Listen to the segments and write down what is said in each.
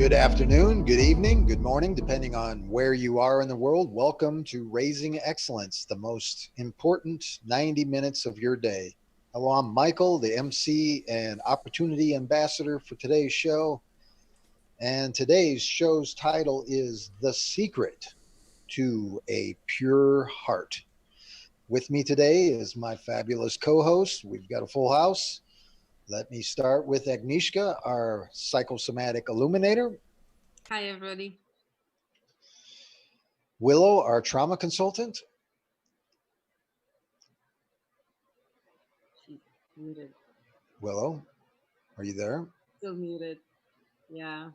Good afternoon, good evening, good morning, depending on where you are in the world. Welcome to Raising Excellence, the most important 90 minutes of your day. Hello, I'm Michael, the MC and Opportunity Ambassador for today's show. And today's show's title is The Secret to a Pure Heart. With me today is my fabulous co-host. We've got a full house. Let me start with Agnieszka, our psychosomatic illuminator. Hi, everybody. Willow, our trauma consultant. She's muted. Willow, are you there? Still muted. Yeah.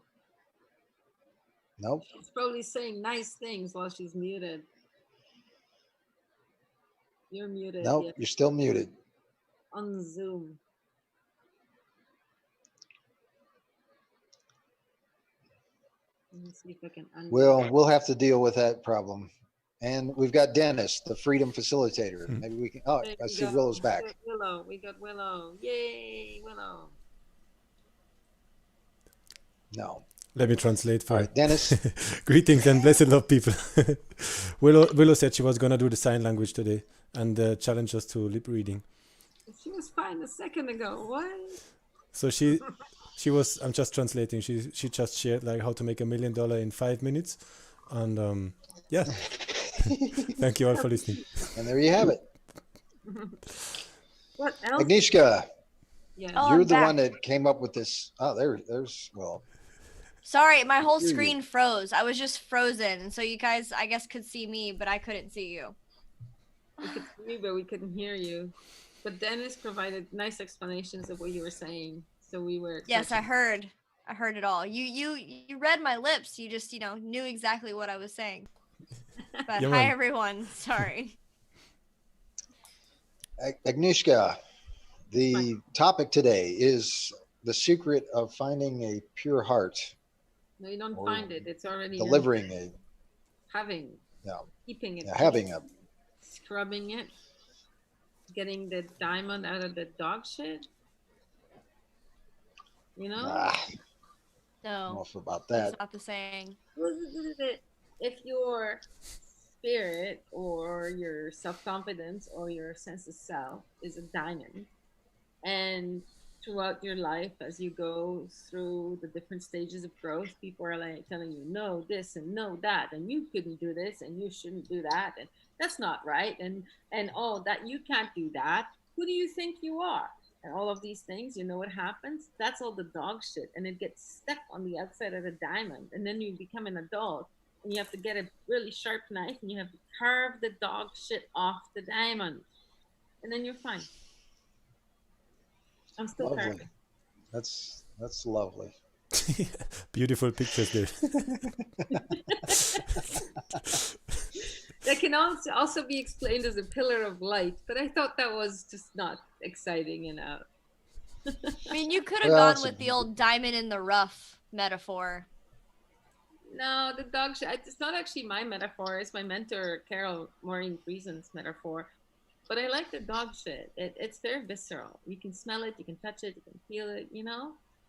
Nope. She's probably saying nice things while she's muted. You're muted. Nope, Yeah. you're still muted. On Zoom. Let me see if I can unmute. We'll have to deal with that problem. And we've got Dennis, the freedom facilitator. Maybe we can. Oh, I see Willow's back. We got Willow. Yay, Willow. No. Let me translate for All right, Dennis. Greetings and blessed love, people. Willow said she was going to do the sign language today and challenge us to lip reading. She was fine a second ago. What? So she was, I'm just translating, she just shared like how to make $1 million in 5 minutes. And yeah, thank you all for listening. And there you have it. What else? Agnieszka, Yeah. you're the one that came up with this. Oh, there's, well. Sorry, my whole screen froze. I was just frozen. And so you guys, I guess, could see me, but I couldn't see you. We could see you, but we couldn't hear you. But Dennis provided nice explanations of what you were saying. So we were. Yes, I heard it all. You read my lips. You just, knew exactly what I was saying. But hi, everyone. Sorry. Agnieszka, the topic today is the secret of finding a pure heart. No, you don't find it. It's already delivering a having. Yeah. Keeping it. Yeah, having a. Scrubbing it. Getting the diamond out of the dog shit. You know? No. I don't know about that. That's not the saying. If your spirit or your self-confidence or your sense of self is a diamond, and throughout your life as you go through the different stages of growth, people are like telling you no this and no that, and you couldn't do this and you shouldn't do that, and that's not right, and oh, that you can't do that, who do you think you are, and all of these things. You know what happens? That's all the dog shit, and it gets stuck on the outside of the diamond, and then you become an adult and you have to get a really sharp knife and you have to carve the dog shit off the diamond, and then you're fine. I'm still lovely. carving. That's lovely. Beautiful pictures there. That can also be explained as a pillar of light, but I thought that was just not exciting enough. I mean, you could have gone with the old diamond in the rough metaphor. No, the dog shit. It's not actually my metaphor. It's my mentor, Carol Maureen Friesen's metaphor. But I like the dog shit. It's very visceral. You can smell it, you can touch it, you can feel it,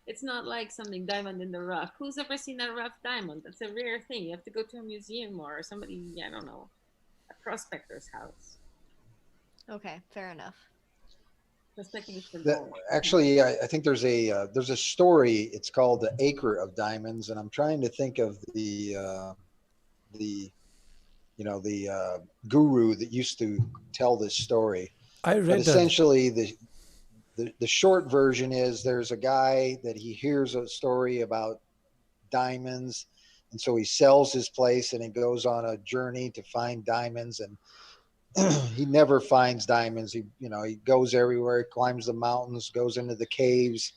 It's not like something diamond in the rough. Who's ever seen a rough diamond? That's a rare thing. You have to go to a museum or somebody, I don't know, a prospector's house. Okay, fair enough. Prospecting is for gold. Actually, I think there's a story. It's called the Acre of Diamonds, and I'm trying to think of the guru that used to tell this story. I read but essentially the short version is there's a guy that he hears a story about diamonds, and so he sells his place and he goes on a journey to find diamonds, and he never finds diamonds. He goes everywhere, climbs the mountains, goes into the caves,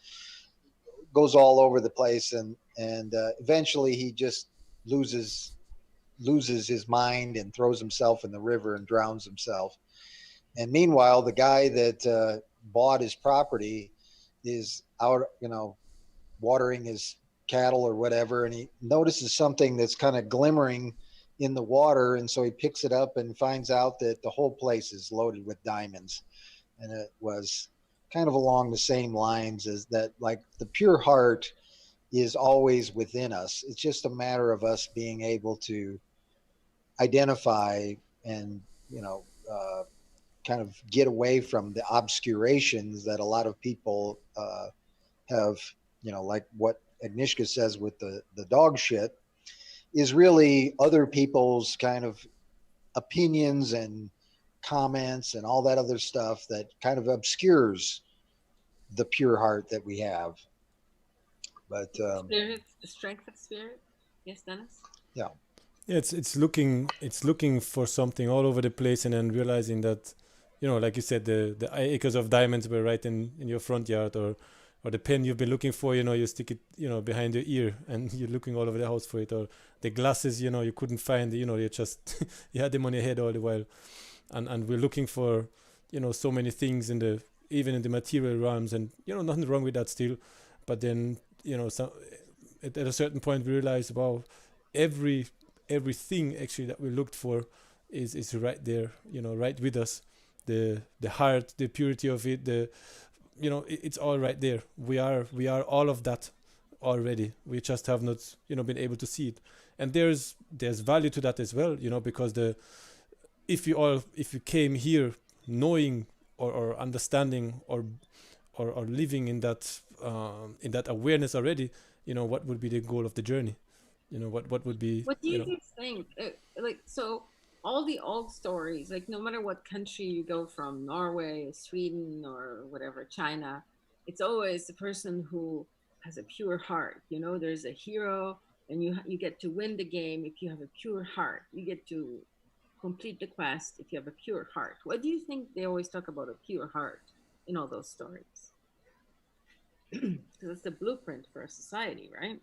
goes all over the place, and eventually he just loses his mind and throws himself in the river and drowns himself. And meanwhile, the guy that bought his property is out, watering his cattle or whatever, and he notices something that's kind of glimmering in the water, and so he picks it up and finds out that the whole place is loaded with diamonds. And it was kind of along the same lines as that, like the pure heart is always within us. It's just a matter of us being able to identify and, you know, kind of get away from the obscurations that a lot of people have, you know, like what Agnieszka says with the dog shit, is really other people's kind of opinions and comments and all that other stuff that kind of obscures the pure heart that we have. But Spirit, the strength of spirit. Yes, Dennis. yeah, Yeah, it's looking for something all over the place, and then realizing that, you know, like you said, the acres of diamonds were right in your front yard, or the pen you've been looking for, you know, you stick it, you know, behind your ear, and you're looking all over the house for it, or the glasses, you know, you couldn't find, you know, you just you had them on your head all the while, and we're looking for, you know, so many things in the, even in the material realms, and, you know, nothing wrong with that still, but then, you know, so at a certain point we realize, wow, everything actually that we looked for is right there, you know, right with us. The heart, the purity of it, the, you know, it's all right there. We are all of that already. We just have not, you know, been able to see it. And there's value to that as well, you know, because if you came here knowing or understanding or living in that awareness already, you know, what would be the goal of the journey? You know, what would be, What do you you know, guys think? Like, so all the old stories, like no matter what country you go from, Norway, Sweden, or whatever, China, it's always the person who has a pure heart. You know, there's a hero, and you get to win the game if you have a pure heart. You get to complete the quest if you have a pure heart. What do you think they always talk about a pure heart in all those stories? Because it's the blueprint for a society, right?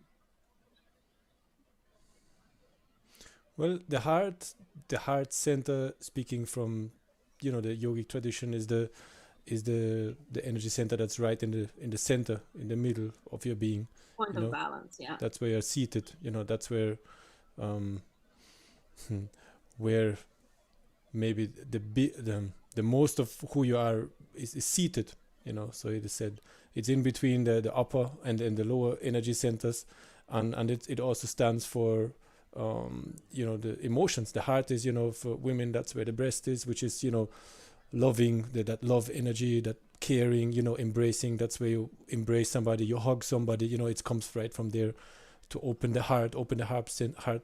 well, the heart center, speaking from, you know, the yogic tradition, is the energy center that's right in the center, in the middle of your being. Point You of know, balance, yeah. that's where you're seated. You know, that's where um where maybe the most of who you are is seated. You know, so it is said it's in between the upper and the lower energy centers, and it also stands for, you know, the emotions. The heart is, you know, for women, that's where the breast is, which is, you know, loving, that love energy, that caring, you know, embracing. That's where you embrace somebody, you hug somebody, you know, it comes right from there. To open the heart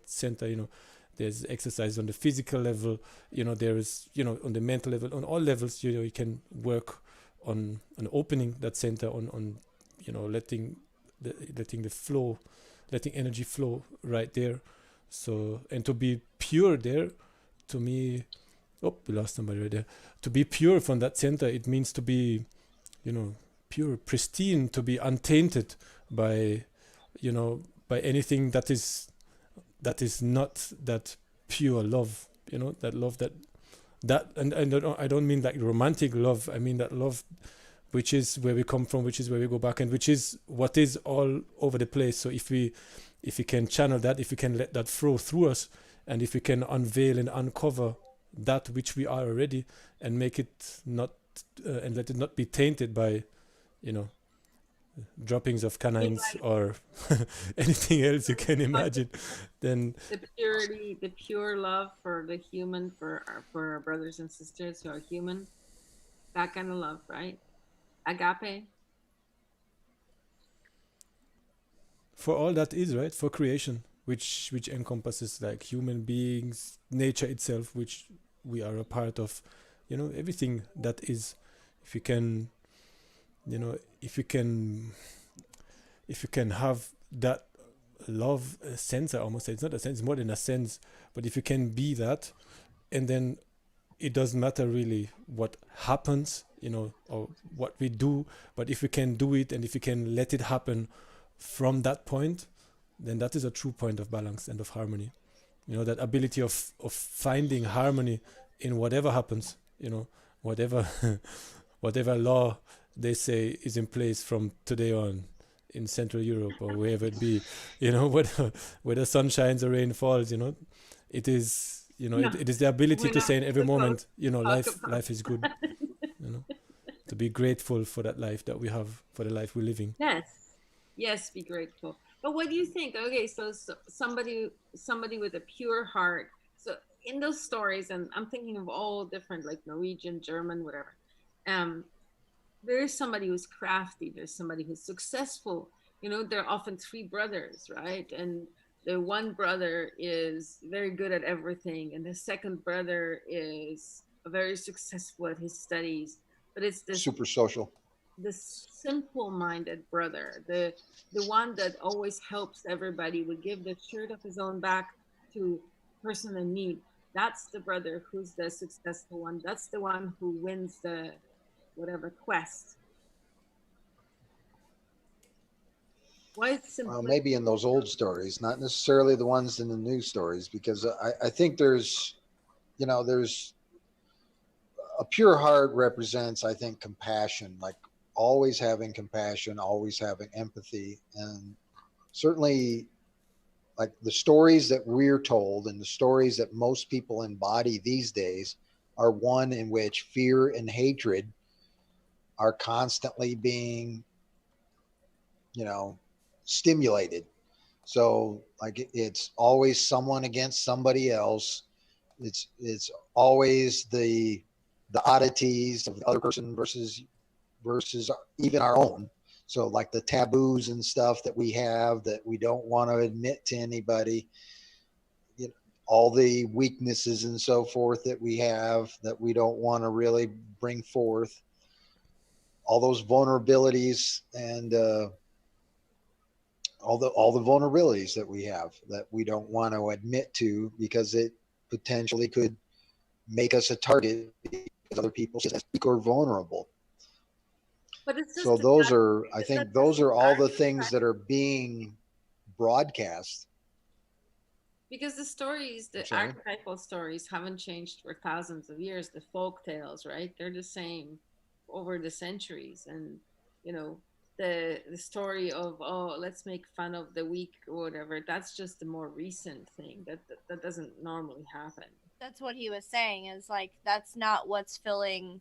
center, you know, there's exercise on the physical level, you know, there is, you know, on the mental level, on all levels, you know, you can work on opening that center, on you know, letting the flow, letting energy flow right there. So, and to be pure there, to me, oh, we lost somebody right there. To be pure from that center, it means to be, you know, pure, pristine, to be untainted by, you know, by anything that is not that pure love, you know, that love that and I don't mean like romantic love. I mean that love which is where we come from, which is where we go back, and which is what is all over the place. So if we can channel that, if we can let that flow through us, and if we can unveil and uncover that which we are already, and make it not and let it not be tainted by, you know, droppings of canines or anything else you can imagine, then The purity, the pure love for the human, for our brothers and sisters who are human, that kind of love, right? Agape. for all that is right, for creation, which encompasses like human beings, nature itself, which we are a part of, you know, everything that is. If you can, you know, if you can have that love sense, I almost say, it's not a sense, more than a sense, but if you can be that, and then it doesn't matter really what happens, you know, or what we do, but if we can do it, and if we can let it happen from that point, then that is a true point of balance and of harmony. You know, that ability of finding harmony in whatever happens, you know, whatever whatever law they say is in place from today on in Central Europe or wherever it be, you know, whether sun shines or rain falls, you know, it is, you know, it is the ability to say in every moment, you know, life is good, you know, to be grateful for that life that we have, for the life we're living. Yes, yes, be grateful. But what do you think? Okay, so somebody with a pure heart. So in those stories, and I'm thinking of all different, like Norwegian, German, whatever. Um, there's somebody who's crafty. There's somebody who's successful. You know, there are often three brothers, right? And the one brother is very good at everything, and the second brother is very successful at his studies. But it's Super social. this simple-minded brother, the one that always helps everybody, would give the shirt of his own back to person in need. That's the brother who's the successful one. That's the one who wins the whatever quest. Why is simplicity? Maybe in those old stories, not necessarily the ones in the new stories, because I think there's, there's a pure heart represents, I think, compassion, like always having compassion, always having empathy. And certainly, like the stories that we're told and the stories that most people embody these days are one in which fear and hatred are constantly being, stimulated. So like it's always someone against somebody else. It's always the oddities of the other person versus even our own. So like the taboos and stuff that we have that we don't want to admit to anybody, all the weaknesses and so forth that we have that we don't want to really bring forth, all those vulnerabilities and all the vulnerabilities that we have that we don't want to admit to because it potentially could make us a target because other people see us as weak or vulnerable. But it's just So those are, I think, those are all the things that are being broadcast. Because the stories, the archetypal stories, haven't changed for thousands of years. The folk tales, right? They're the same over the centuries. And the story of, oh, let's make fun of the weak or whatever, that's just a more recent thing that doesn't normally happen. That's what he was saying, is like that's not what's filling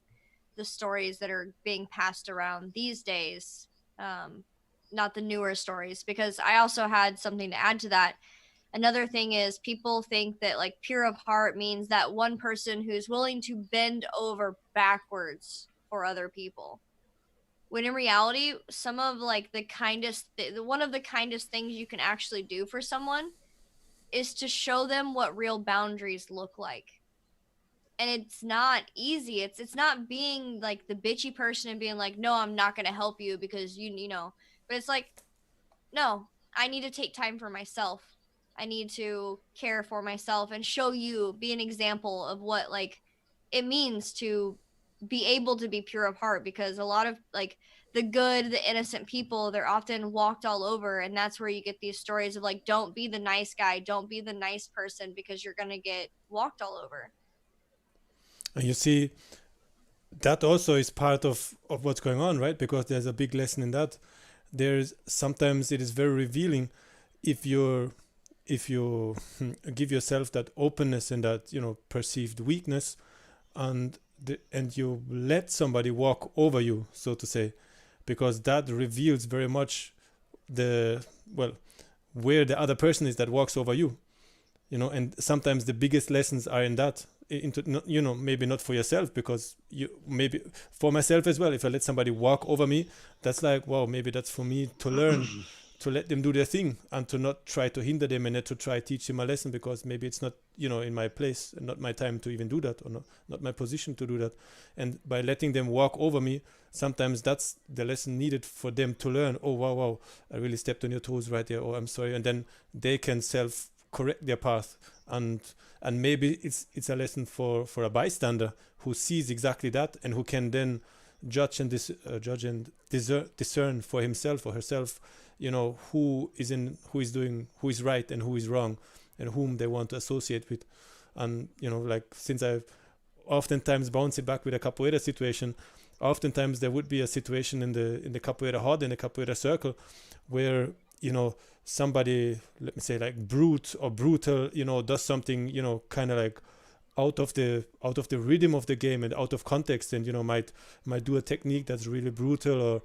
the stories that are being passed around these days, not the newer stories. Because I also had something to add to that. Another thing is people think that like pure of heart means that one person who's willing to bend over backwards for other people, when in reality some of like the kindest one of the kindest things you can actually do for someone is to show them what real boundaries look like. And it's not easy. It's not being like the bitchy person and being like, no, I'm not going to help you because you know, but it's like, no, I need to take time for myself. I need to care for myself and show you, be an example of what like it means to be able to be pure of heart. Because a lot of like the good, the innocent people, they're often walked all over. And that's where you get these stories of like, don't be the nice guy, don't be the nice person, because you're going to get walked all over. And you see, that also is part of what's going on, right? Because there's a big lesson in that. There's sometimes it is very revealing if you give yourself that openness and that perceived weakness, and you let somebody walk over you, so to say, because that reveals very much where the other person is that walks over you, and sometimes the biggest lessons are in that. Maybe not for yourself, because maybe for myself as well, if I let somebody walk over me, that's like, wow, maybe that's for me to learn to let them do their thing and to not try to hinder them and not to try to teach them a lesson, because maybe it's not in my place and not my time to even do that, or not my position to do that. And by letting them walk over me, sometimes that's the lesson needed for them to learn, oh wow, I really stepped on your toes right there, oh I'm sorry, and then they can self correct their path. And maybe it's a lesson for a bystander who sees exactly that and who can then judge and discern for himself or herself, who is right and who is wrong, and whom they want to associate with. And like, since I've oftentimes bounced it back with a capoeira situation, oftentimes there would be a situation in the capoeira hod, in the capoeira circle, where somebody, let me say, like brute or brutal, does something, kind of like out of the rhythm of the game and out of context, and might do a technique that's really brutal, or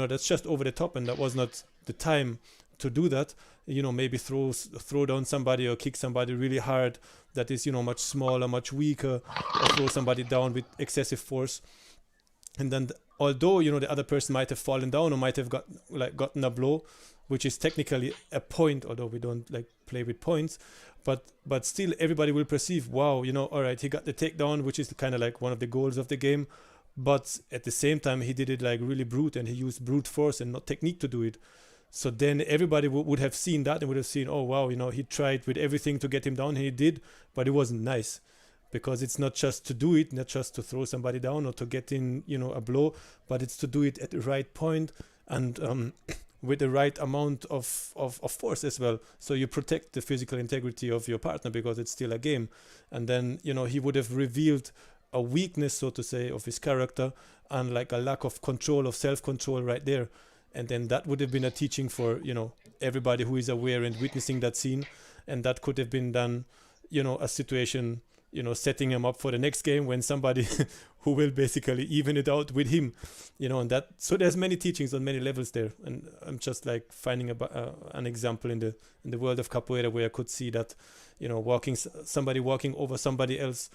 that's just over the top, and that was not the time to do that, maybe throw down somebody or kick somebody really hard that is, much smaller, much weaker, or throw somebody down with excessive force. And then although, the other person might have fallen down or might have gotten a blow, which is technically a point, although we don't play with points, but still everybody will perceive, wow, all right, he got the takedown, which is kind of one of the goals of the game. But at the same time, he did it really brute, and he used brute force and not technique to do it. So then everybody would have seen that and would have seen, oh, wow, he tried with everything to get him down, and he did, but it wasn't nice. Because it's not just to do it, not just to throw somebody down or to get in, a blow, but it's to do it at the right point and with the right amount of force as well. So you protect the physical integrity of your partner because it's still a game. And then, he would have revealed a weakness, so to say, of his character and a lack of control, of self-control right there. And then that would have been a teaching for, everybody who is aware and witnessing that scene. And that could have been done, a situation, setting him up for the next game when somebody who will basically even it out with him, and that. So there's many teachings on many levels there. And I'm just finding an example in the world of capoeira where I could see that, somebody walking over somebody else,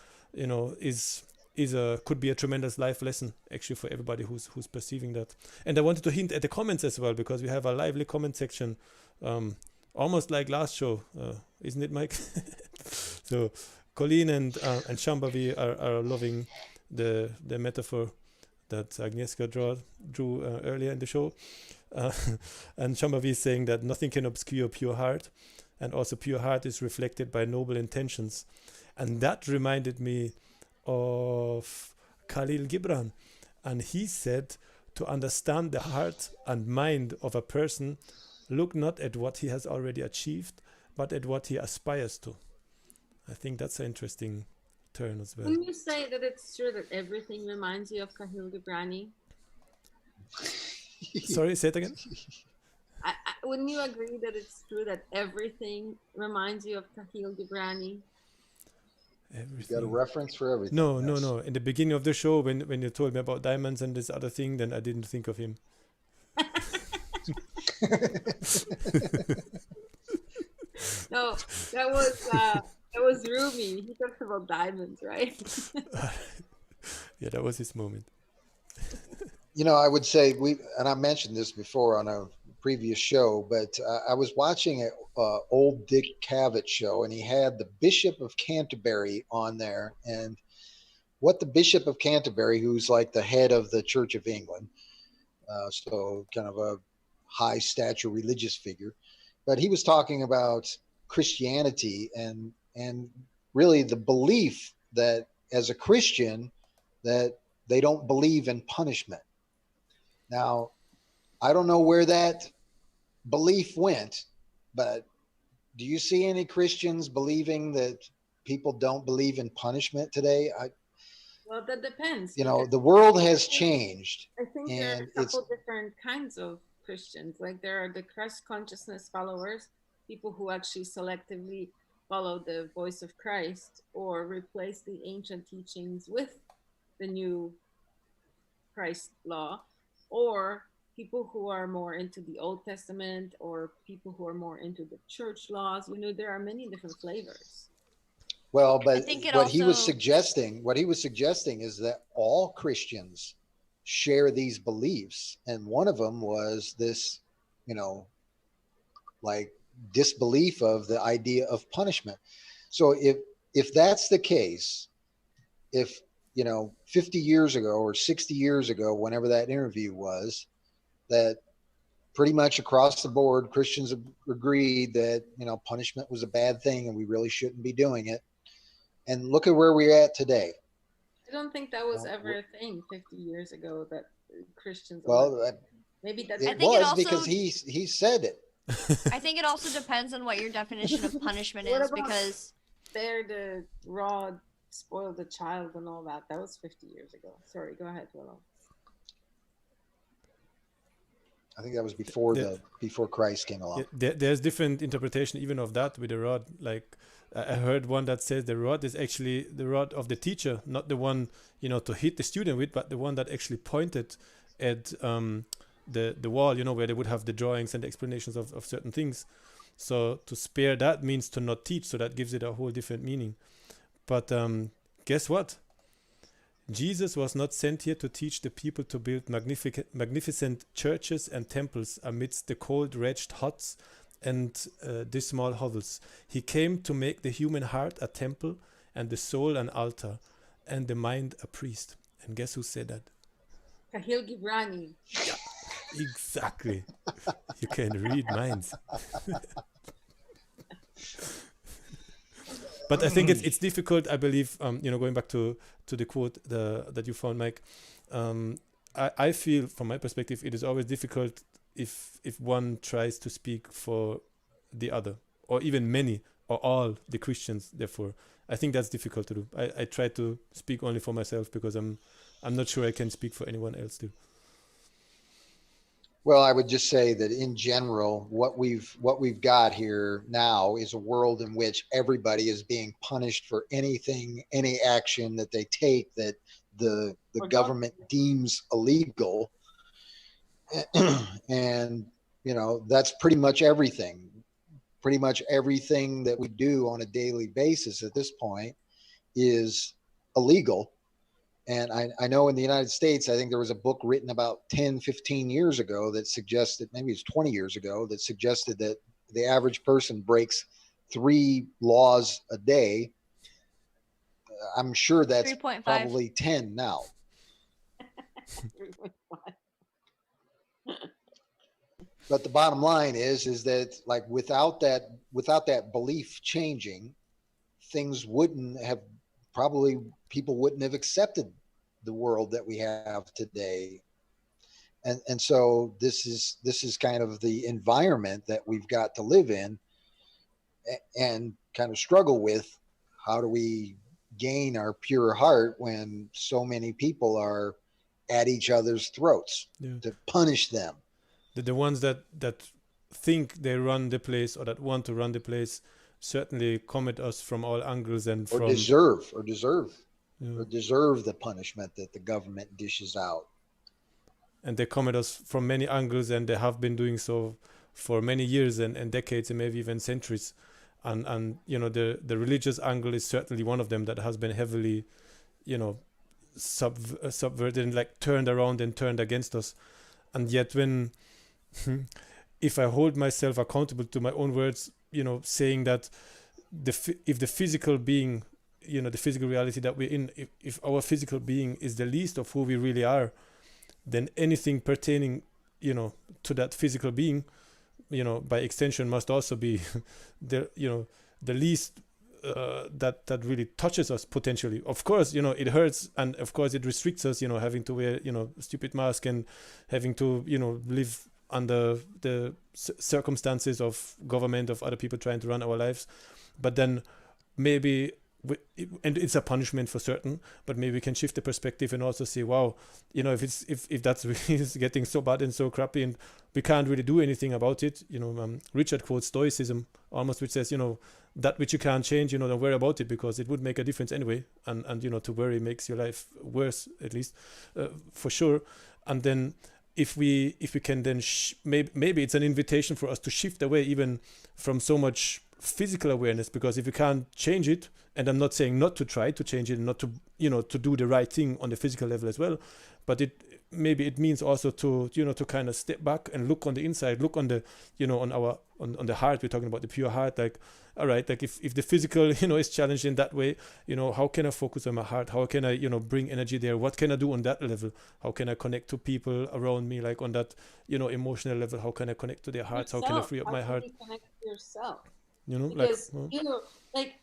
could be a tremendous life lesson actually for everybody who's perceiving that. And I wanted to hint at the comments as well, because we have a lively comment section, almost like last show, isn't it, Mike? So Colleen and Shambhavi are loving the metaphor that Agnieszka drew earlier in the show. And Shambhavi is saying that nothing can obscure pure heart, and also pure heart is reflected by noble intentions. And that reminded me of Khalil Gibran. And he said, to understand the heart and mind of a person, look not at what he has already achieved, but at what he aspires to. I think that's an interesting turn as well. Can you say that it's true that everything reminds you of Khalil Gibran? Sorry, say it again. Wouldn't you agree that it's true that everything reminds you of Khalil Gibran? You got a reference for everything. No. In the beginning of the show, when you told me about diamonds and this other thing, then I didn't think of him. No, that was Rumi. He talks about diamonds, right? Yeah, that was his moment. I would say and I mentioned this before on a previous show, but I was watching an old Dick Cavett show, and he had the Bishop of Canterbury on there. And what the Bishop of Canterbury, who's like the head of the Church of England, so kind of a high stature religious figure, but he was talking about Christianity and really the belief that as a Christian that they don't believe in punishment. Now, I don't know where that belief went, but do you see any Christians believing that people don't believe in punishment today? Well, that depends. The world has changed. I think there are a couple different kinds of Christians. There are the Christ consciousness followers, people who actually selectively follow the voice of Christ or replace the ancient teachings with the new Christ law, or people who are more into the Old Testament, or people who are more into the church laws. There are many different flavors. Well, but what he was suggesting is that all Christians share these beliefs. And one of them was this, disbelief of the idea of punishment. So if that's the case, if 50 years ago or 60 years ago, whenever that interview was, that pretty much across the board Christians agreed that punishment was a bad thing and we really shouldn't be doing it, and look at where we're at today. I don't think that was ever a thing 50 years ago that Christians. Well, maybe that's it was because he said it. I think it also depends on what your definition of punishment is, because spare the rod, spoil the child, and all that. That was 50 years ago. Sorry, go ahead, Willow. I think that was before Christ came along. There's different interpretation even of that with the rod. I heard one that says the rod is actually the rod of the teacher, not the one to hit the student with, but the one that actually pointed at the wall, where they would have the drawings and the explanations of certain things. So to spare that means to not teach, so that gives it a whole different meaning. But guess what? Jesus was not sent here to teach the people to build magnificent churches and temples amidst the cold, wretched huts and dismal hovels. He came to make the human heart a temple and the soul an altar and the mind a priest. And guess who said that? Kahil Gibrani. Yeah, exactly. You can read minds. But I think it's difficult, I believe, going back to the quote that you found, Mike. I feel, from my perspective, it is always difficult if one tries to speak for the other, or even many, or all the Christians. Therefore, I think that's difficult to do. I try to speak only for myself, because I'm not sure I can speak for anyone else too. Well, I would just say that in general, what we've got here now is a world in which everybody is being punished for any action that they take that the government deems illegal. And, that's pretty much everything. Pretty much everything that we do on a daily basis at this point is illegal. And I know in the United States, I think there was a book written about 10, 15 years ago that suggested, maybe it's 20 years ago, that suggested that the average person breaks 3 laws a day. I'm sure that's 3.5. probably 10 now. But the bottom line is that, like, without that belief changing, things wouldn't have, probably people wouldn't have accepted the world that we have today. And so this is kind of the environment that we've got to live in and kind of struggle with. How do we gain our pure heart when so many people are at each other's throats to punish them? The ones that think they run the place, or that want to run the place, certainly come at us from all angles and or deserve the punishment that the government dishes out. And they come at us from many angles, and they have been doing so for many years and decades, and maybe even centuries. And the religious angle is certainly one of them that has been heavily, subverted and like turned around and turned against us. And yet when if I hold myself accountable to my own words, saying that if the physical being, the physical reality that we're in, if our physical being is the least of who we really are, then anything pertaining, to that physical being, by extension must also be the least that really touches us potentially. Of course, it hurts, and of course it restricts us, having to wear, stupid mask and having to, live under the circumstances of government, of other people trying to run our lives. But then maybe, and it's a punishment for certain, but maybe we can shift the perspective and also say, wow, if that's really getting so bad and so crappy and we can't really do anything about it. Richard quotes Stoicism almost, which says, that which you can't change, don't worry about it, because it would make a difference anyway. And to worry makes your life worse, at least, for sure. And then if we can then maybe it's an invitation for us to shift away even from so much physical awareness, because if you can't change it, and I'm not saying not to try to change it and not to to do the right thing on the physical level as well, but it means also to to kind of step back and look on the inside, look on the on the heart. We're talking about the pure heart, like, all right, like if the physical is challenged in that way, how can I focus on my heart? How can I bring energy there? What can I do on that level? How can I connect to people around me, like on that emotional level? How can I connect to their hearts? How can I free up my heart? How can you connect to yourself? Because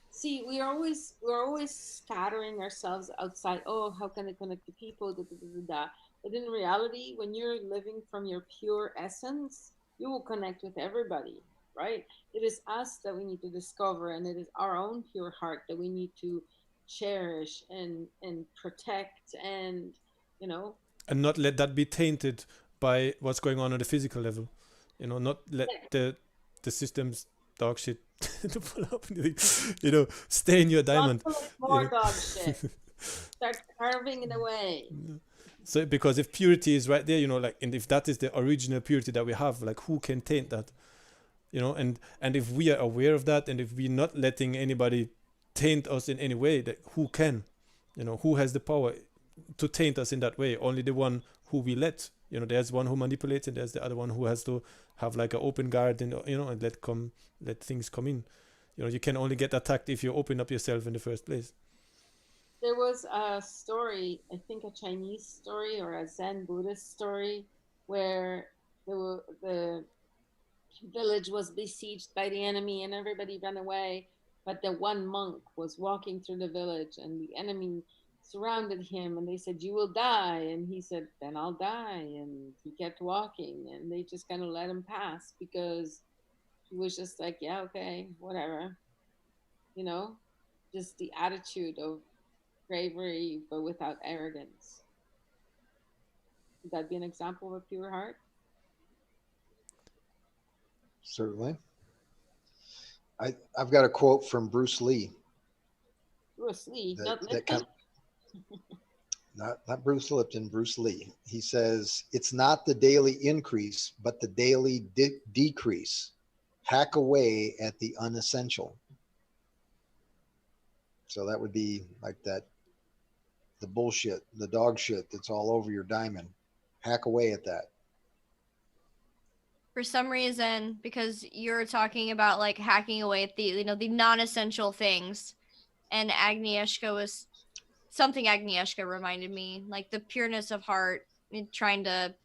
see, we're always scattering ourselves outside. Oh, how can I connect to people? Da, da, da, da. But in reality, when you're living from your pure essence, you will connect with everybody, right? It is us that we need to discover, and it is our own pure heart that we need to cherish and protect, and and not let that be tainted by what's going on the physical level. Not let the system's dog shit to pull up, stay in your diamond. More dog shit. Start carving it away. So because if purity is right there, like, and if that is the original purity that we have, like, who can taint that? And if we are aware of that, and if we're not letting anybody taint us in any way, that who can? Who has the power to taint us in that way? Only the one who we let. There's one who manipulates, and there's the other one who has to have like an open guard, and and let things come in. You can only get attacked if you open up yourself in the first place. There was a story, I think a Chinese story or a Zen Buddhist story, where the village was besieged by the enemy and everybody ran away. But the one monk was walking through the village and the enemy surrounded him and they said, "You will die." And he said, "Then I'll die." And he kept walking and they just kind of let him pass because he was just like, "Yeah, okay, whatever." You know, just the attitude of bravery but without arrogance. Would that be an example of a pure heart? Certainly. I've got a quote from Bruce Lee. Bruce Lee, That, not that Lipton. kind not Bruce Lipton, Bruce Lee. He says, "It's not the daily increase, but the daily decrease. Hack away at the unessential." So that would be like that, the bullshit, the dog shit that's all over your diamond. Hack away at that. For some reason, because you're talking about like hacking away at the the non-essential things, and Agnieszka reminded me, like the pureness of heart, trying to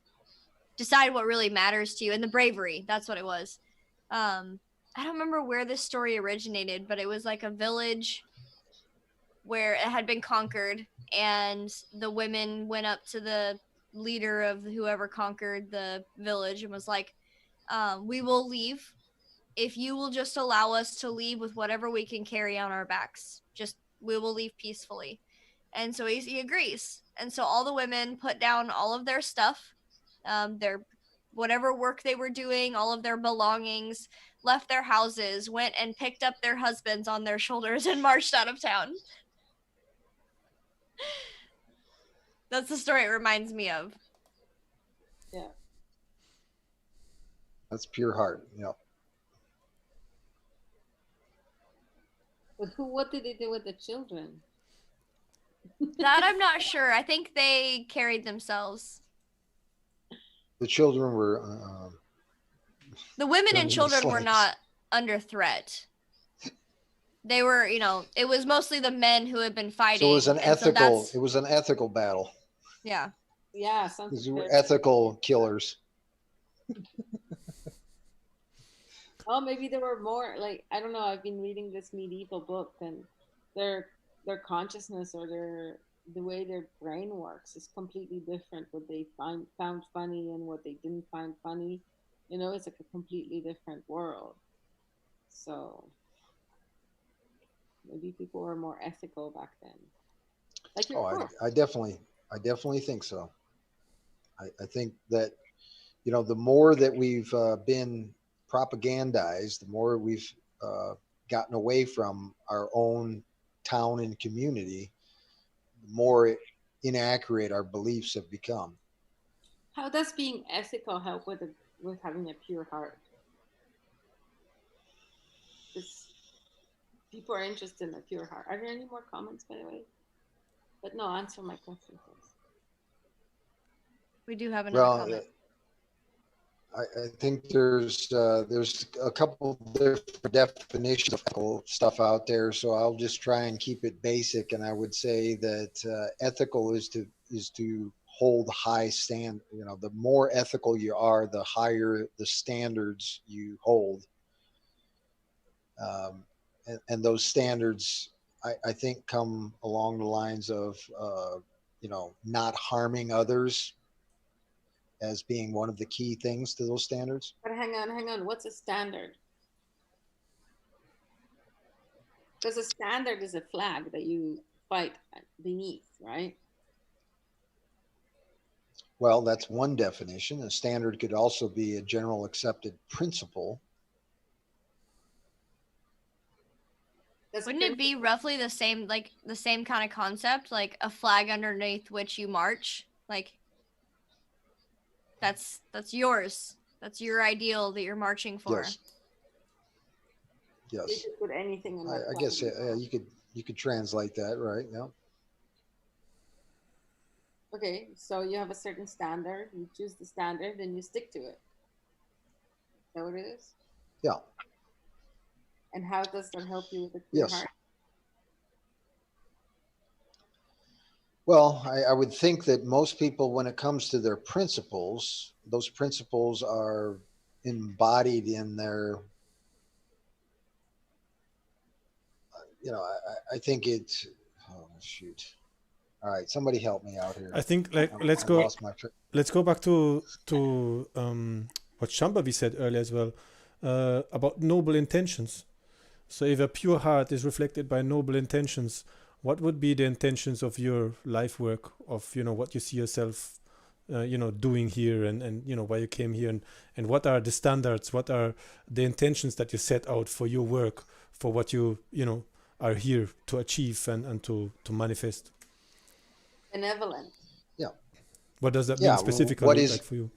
decide what really matters to you, and the bravery. That's what it was. I don't remember where this story originated, but it was like a village where it had been conquered, and the women went up to the leader of whoever conquered the village and was like, "We will leave if you will just allow us to leave with whatever we can carry on our backs. Just we will leave peacefully." And so he agrees. And so all the women put down all of their stuff, their whatever work they were doing, all of their belongings, left their houses, went and picked up their husbands on their shoulders and marched out of town. That's the story it reminds me of. Yeah. That's pure heart. Yeah. But what did they do with the children? That I'm not sure. I think they carried themselves. The children were. The women Turned and into children were slaves. not under threat. They were, it was mostly the men who had been fighting. So it was an and so ethical. that's- It was an ethical battle. yeah. Yeah, sounds These were good. ethical killers. Oh, maybe there were more. Like, I don't know. I've been reading this medieval book, and their consciousness or the way their brain works is completely different. What they found funny and what they didn't find funny, it's like a completely different world. So maybe people were more ethical back then. Like your Oh, course. I definitely think so. I think that, the more that we've been propagandized, the more we've gotten away from our own town and community, the more inaccurate our beliefs have become. How does being ethical help with having a pure heart? Because people are interested in a pure heart. Are there any more comments, by the way? But no, answer my question, please. We do have another comment. I think there's a couple different definitions of ethical stuff out there, so I'll just try and keep it basic. And I would say that ethical is to hold high stand. The more ethical you are, the higher the standards you hold, and those standards, I think, come along the lines of not harming others as being one of the key things to those standards. But hang on. What's a standard? Because a standard is a flag that you fight beneath, right? Well, that's one definition. A standard could also be a general accepted principle. Wouldn't it be roughly the same, like the same kind of concept, like a flag underneath which you march? Like that's yours. That's your ideal that you're marching for. Yes. You Yes. could put anything on that. I guess you could translate that, right? Yeah. Okay, so you have a certain standard. You choose the standard, and you stick to it. Is that what it is? Yeah. And how does that help you with a clear Yes. heart? Well, I would think that most people, when it comes to their principles, those principles are embodied in their, I think it's, oh, shoot. All right, somebody help me out here. I think like I lost my train. let's go back to what Shambhavi said earlier as well, about noble intentions. So if a pure heart is reflected by noble intentions, what would be the intentions of your life work, of what you see yourself doing here, and why you came here, and what are the standards, what are the intentions that you set out for your work, for what you are here to achieve and to manifest. Benevolent. Yeah. What does that Yeah. mean specifically, What is like for you?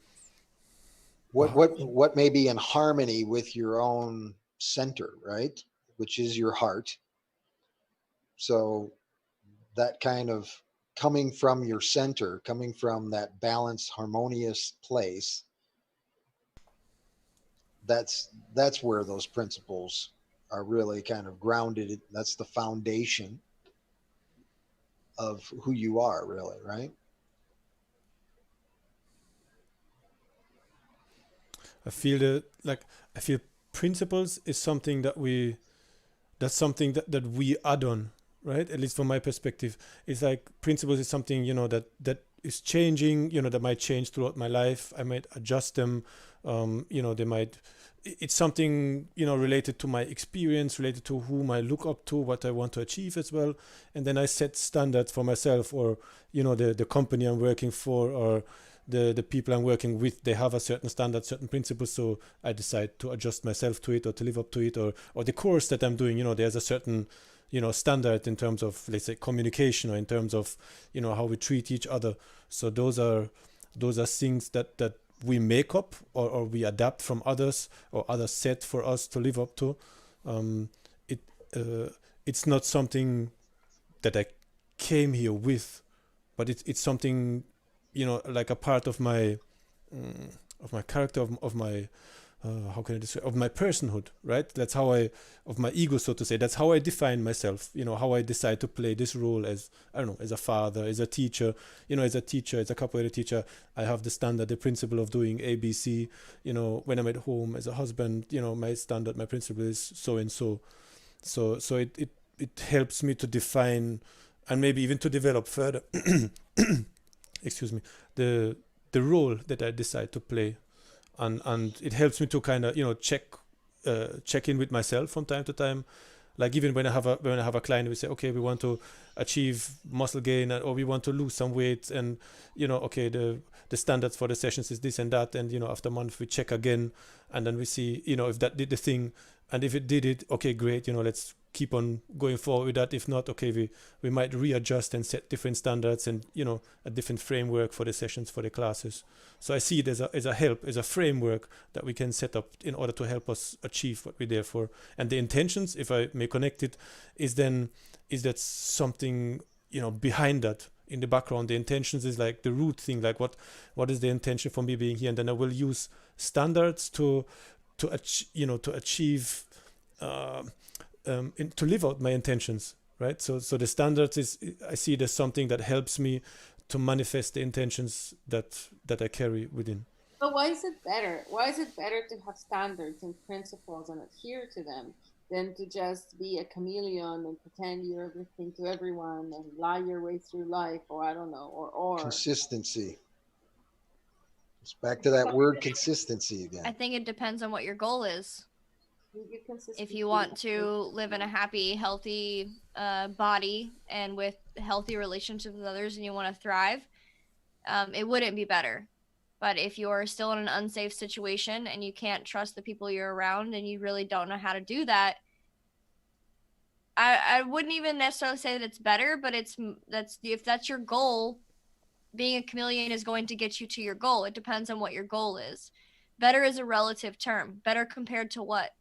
what may be in harmony with your own center, right? Which is your heart. So that kind of coming from your center, coming from that balanced, harmonious place, that's where those principles are really kind of grounded. That's the foundation of who you are, really, right? I feel principles is something that's something that we add on, right? At least from my perspective, it's like principles is something that is changing, that might change throughout my life. I might adjust them. They might. It's something related to my experience, related to whom I look up to, what I want to achieve as well, and then I set standards for myself, or the company I'm working for, or the people I'm working with. They have a certain standard, certain principles, so I decide to adjust myself to it, or to live up to it, or the course that I'm doing. There's a certain standard in terms of, let's say, communication, or in terms of how we treat each other. So those are things that we make up, or we adapt from others, or others set for us to live up to. It it's not something that I came here with, but it's something like a part of my character, of my how can I describe, of my personhood, right? That's how of my ego, so to say. That's how I define myself. How I decide to play this role as, I don't know, as a father, as a teacher. As a teacher, as a capoeira teacher, I have the standard, the principle of doing ABC. When I'm at home as a husband, my standard, my principle is so and so. So it helps me to define, and maybe even to develop further. Excuse me, the role that I decide to play, and it helps me to kind of check in with myself from time to time. Like even when I have a client, we say, okay, we want to achieve muscle gain, or we want to lose some weight, and okay, the standards for the sessions is this and that, and after a month we check again, and then we see if that did the thing, and if it did it, okay, great, let's keep on going forward with that. If not, okay, we might readjust and set different standards, and a different framework for the sessions, for the classes. So I see it as a help, as a framework that we can set up in order to help us achieve what we're there for. And the intentions, if I may connect it, is that something behind that, in the background. The intentions is like the root thing, like what is the intention for me being here, and then I will use standards to achieve to live out my intentions, right? So the standards is, I see it as something that helps me to manifest the intentions that I carry within. But why is it better? Why is it better to have standards and principles and adhere to them than to just be a chameleon and pretend you're everything to everyone and lie your way through life, or I don't know, or Consistency. It's back to that word consistency again. I think it depends on what your goal is. Consistency. If you want to live in a happy, healthy body and with healthy relationships with others, and you want to thrive, it wouldn't be better. But if you're still in an unsafe situation and you can't trust the people you're around, and you really don't know how to do that, I wouldn't even necessarily say that it's better, but if that's your goal, being a chameleon is going to get you to your goal. It depends on what your goal is. Better is a relative term. Better compared to what?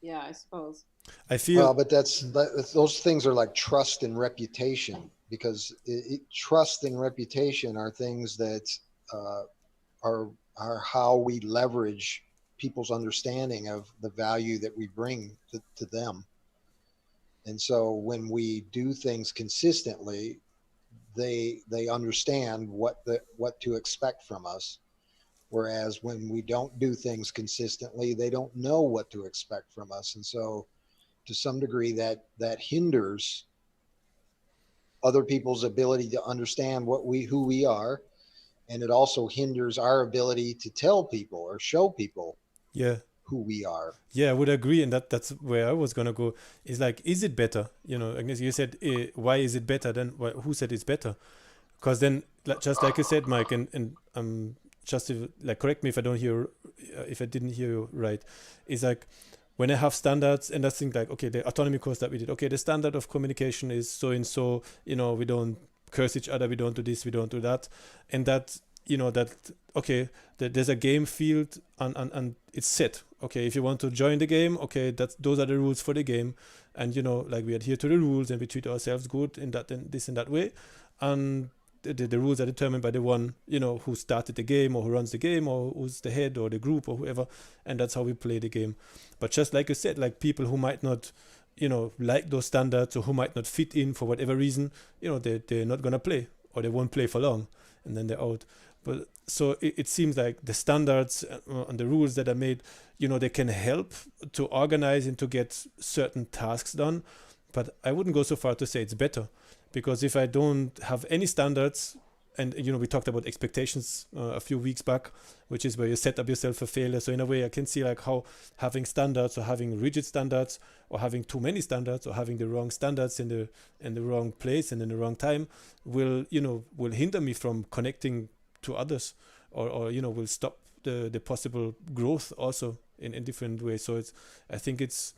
Yeah, I suppose. I feel. Well, but those things are like trust and reputation, because trust and reputation are things that uh, are how we leverage people's understanding of the value that we bring to them. And so when we do things consistently, they understand what to expect from us. Whereas when we don't do things consistently, they don't know what to expect from us. And so to some degree that hinders other people's ability to understand who we are, and it also hinders our ability to tell people or show people Yeah. who we are. Yeah, I would agree, and that's where I was gonna go. Is like, is it better? Agnes, you said, why is it better? Then who said it's better? Because then, just like you said, Mike, and just to, like, correct me if I don't hear, if I didn't hear you right. Is like, when I have standards, and I think like, okay, the autonomy course that we did, okay, the standard of communication is so and so. We don't curse each other, we don't do this, we don't do that, and that that, okay, there's a game field, and it's set. Okay, if you want to join the game, okay, those are the rules for the game, and like, we adhere to the rules and we treat ourselves good in that and this and that way, and the rules are determined by the one who started the game, or who runs the game, or who's the head, or the group, or whoever, and that's how we play the game. But just like you said, like, people who might not like those standards, or who might not fit in for whatever reason, they're not gonna play, or they won't play for long, and then they're out. But so it seems like the standards and the rules that are made, they can help to organize and to get certain tasks done. But I wouldn't go so far to say it's better, because if I don't have any standards, and we talked about expectations a few weeks back, which is where you set up yourself for failure. So in a way, I can see like how having standards, or having rigid standards, or having too many standards, or having the wrong standards in the wrong place and in the wrong time will hinder me from connecting to others, or will stop the possible growth also in different ways. So I think it's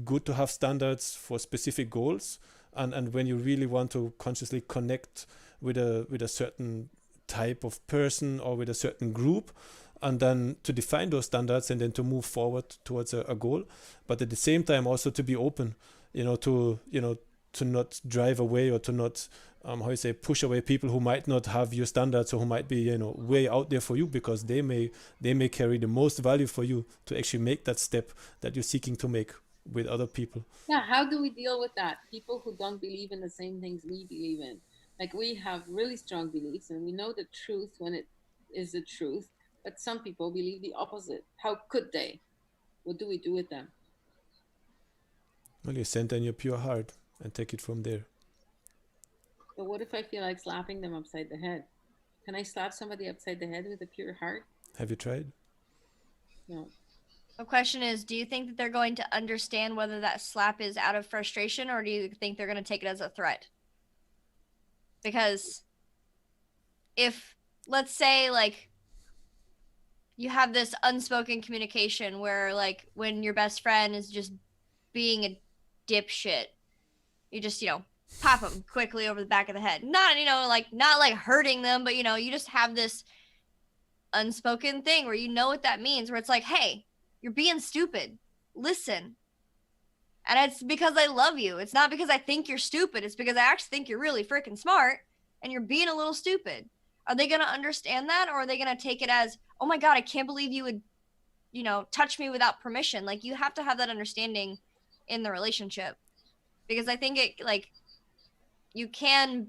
good to have standards for specific goals, and when you really want to consciously connect with a certain type of person, or with a certain group, and then to define those standards, and then to move forward towards a goal. But at the same time, also to be open, to not drive away, or to not push away people who might not have your standards, or who might be way out there for you, because they may carry the most value for you to actually make that step that you're seeking to make with other people. Yeah, how do we deal with that? People who don't believe in the same things we believe in. Like, we have really strong beliefs, and we know the truth when it is the truth, but some people believe the opposite. How could they? What do we do with them? Well, you send in your pure heart and take it from there. But what if I feel like slapping them upside the head? Can I slap somebody upside the head with a pure heart? Have you tried? No. The question is, do you think that they're going to understand whether that slap is out of frustration, or do you think they're going to take it as a threat? Because if, let's say, like, you have this unspoken communication where, like, when your best friend is just being a dipshit, you just, pop them quickly over the back of the head. Not, not like hurting them, but, you just have this unspoken thing where what that means, where it's like, hey, you're being stupid. Listen. And it's because I love you. It's not because I think you're stupid. It's because I actually think you're really freaking smart, and you're being a little stupid. Are they going to understand that, or are they going to take it as, oh my God, I can't believe you would, touch me without permission? Like, you have to have that understanding in the relationship, because I think you can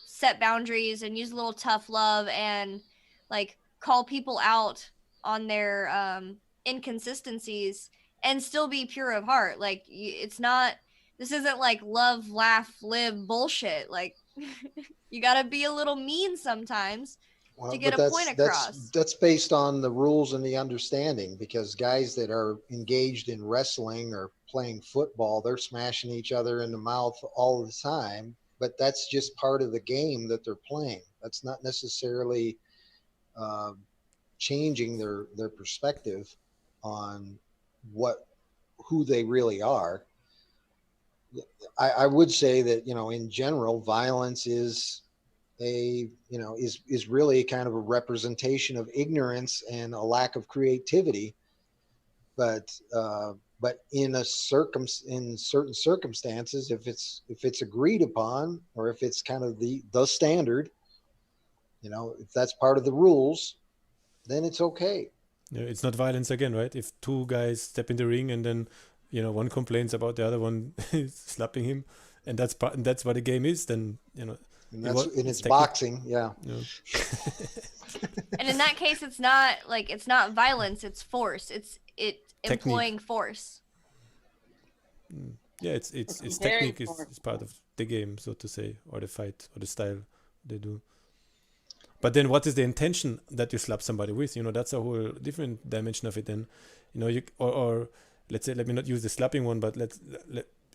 set boundaries and use a little tough love, and like call people out on their inconsistencies, and still be pure of heart. Like, this isn't like love, laugh, live bullshit. Like, you gotta be a little mean sometimes to get a point across. That's based on the rules and the understanding, because guys that are engaged in wrestling or playing football, they're smashing each other in the mouth all the time, but that's just part of the game that they're playing. That's not necessarily changing their perspective on who they really are. I would say that in general, violence is is really kind of a representation of ignorance and a lack of creativity. But in certain circumstances, if it's agreed upon, or if it's kind of the standard, if that's part of the rules, then it's okay. Yeah, it's not violence again, right? If two guys step in the ring and then one complains about the other one slapping him, and that's what the game is, then And it's it's boxing, yeah. And in that case, it's not violence, it's force. It's employing force. Yeah, it's technique is part of the game, so to say, or the fight or the style they do. But then what is the intention that you slap somebody with? That's a whole different dimension of it. Then, or let's say, let me not use the slapping one, but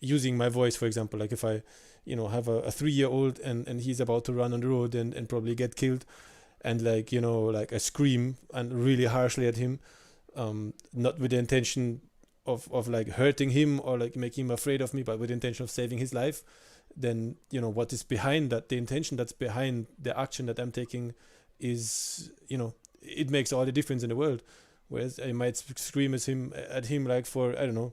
using my voice, for example, like if I, have a 3-year-old and he's about to run on the road and probably get killed, and like I scream and really harshly at him, not with the intention of like hurting him or like making him afraid of me, but with the intention of saving his life, then what is behind that, the intention that's behind the action that I'm taking is, it makes all the difference in the world. Whereas I might scream at him like for, I don't know,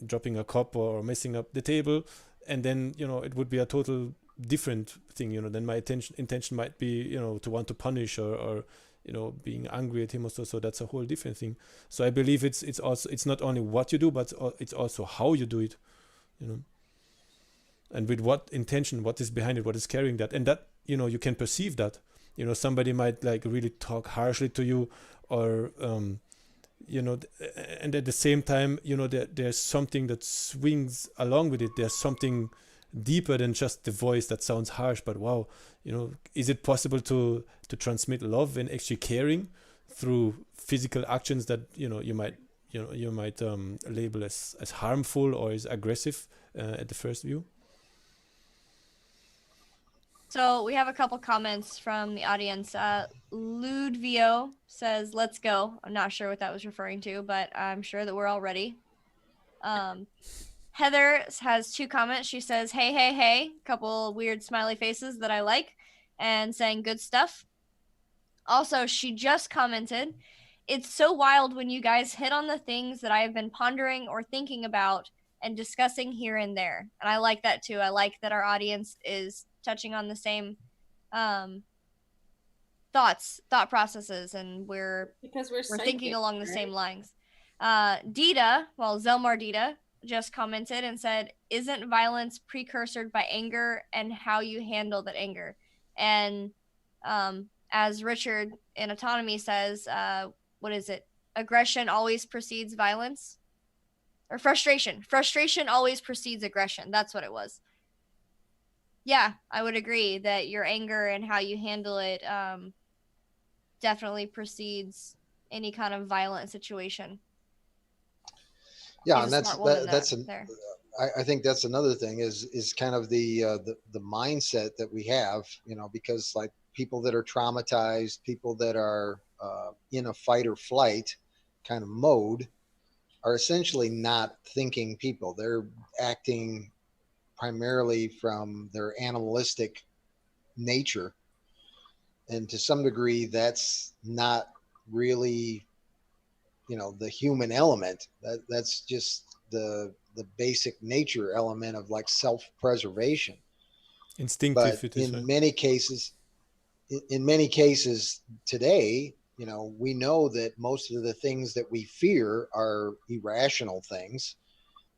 dropping a cup or messing up the table, and then it would be a total different thing. Then my intention might be to want to punish or being angry at him or so that's a whole different thing. So I believe it's not only what you do, but it's also how you do it, and with what intention, what is behind it, what is carrying that, and that you can perceive that. Somebody might like really talk harshly to you, or and at the same time there's something that swings along with it. There's something deeper than just the voice that sounds harsh, but wow, is it possible to transmit love and actually caring through physical actions that you might label as harmful or as aggressive at the first view? So we have a couple comments from the audience. Ludvio says, "Let's go." I'm not sure what that was referring to, but I'm sure that we're all ready. Heather has 2 comments. She says, "Hey, hey, hey," couple weird smiley faces that I like, and saying good stuff. Also, she just commented, "It's so wild when you guys hit on the things that I have been pondering or thinking about and discussing here and there." And I like that too. I like that our audience is touching on the same thought processes, and we're thinking along the same lines. Zelmar Dita just commented and said, "Isn't violence precursored by anger and how you handle that anger?" And as Richard in Autonomy says, what is it? Aggression always precedes violence, or frustration. Frustration always precedes aggression. That's what it was. Yeah, I would agree that your anger and how you handle it definitely precedes any kind of violent situation. Yeah, and I think that's another thing is kind of the mindset that we have, because like people that are traumatized, people that are in a fight or flight kind of mode, are essentially not thinking people. They're acting primarily from their animalistic nature, and to some degree that's not really the human element. That's just the basic nature element of like self-preservation. Instinctive. But in many cases today, we know that most of the things that we fear are irrational things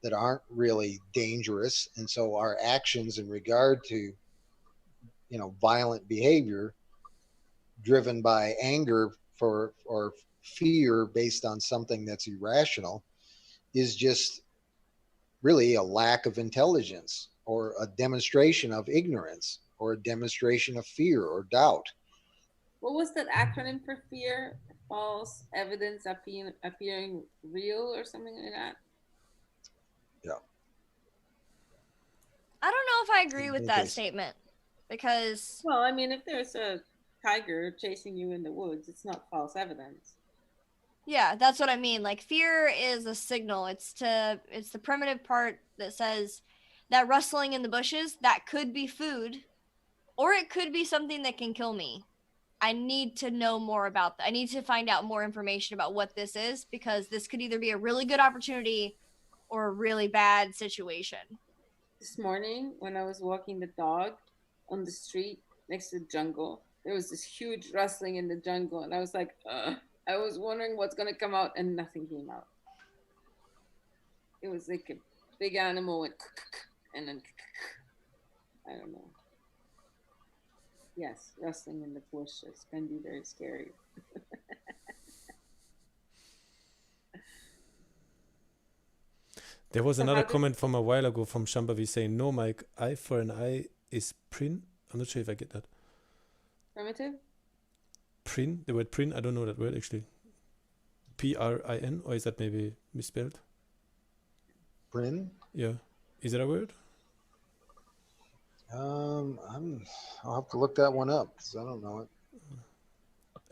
that aren't really dangerous, and so our actions in regard to violent behavior driven by anger or fear based on something that's irrational is just really a lack of intelligence, or a demonstration of ignorance, or a demonstration of fear or doubt. What was that acronym for fear? False evidence appearing real, or something like that? Yeah. I don't know if I agree with that statement, because... Well, I mean, if there's a tiger chasing you in the woods, it's not false evidence. Yeah, that's what I mean. Like, fear is a signal. It's the primitive part that says that rustling in the bushes, that could be food. Or it could be something that can kill me. I need to know more about that. I need to find out more information about what this is, because this could either be a really good opportunity or a really bad situation. This morning, when I was walking the dog on the street next to the jungle, there was this huge rustling in the jungle, and I was like, I was wondering what's gonna come out, and nothing came out. It was like a big animal went, and then I don't know. Yes, rustling in the bushes can be very scary. There was So another how did comment from a while ago from Shambhavi saying, no, Mike, eye for an eye is prin. I'm not sure if I get that. primitive? Prin, the word prin, I don't know that word actually. P-R-I-N, or is that maybe misspelled? Bryn? Yeah. Is that a word? I'll have to look that one up because I don't know it.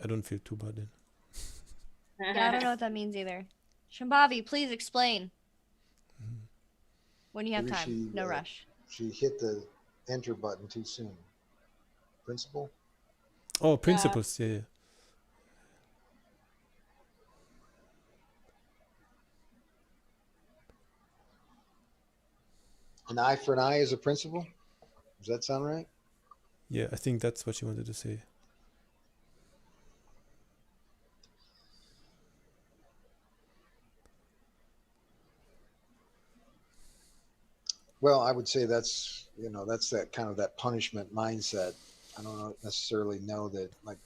I don't feel too bad then. Yeah, I don't know what that means either. Shambhavi, please explain. When you have Maybe time. No rush. She hit the enter button too soon. Principal? Oh, principles, yeah. An eye for an eye is a principle? Does that sound right? Yeah, I think that's what she wanted to say. Well, I would say that's that kind of that punishment mindset. I don't necessarily know that, like,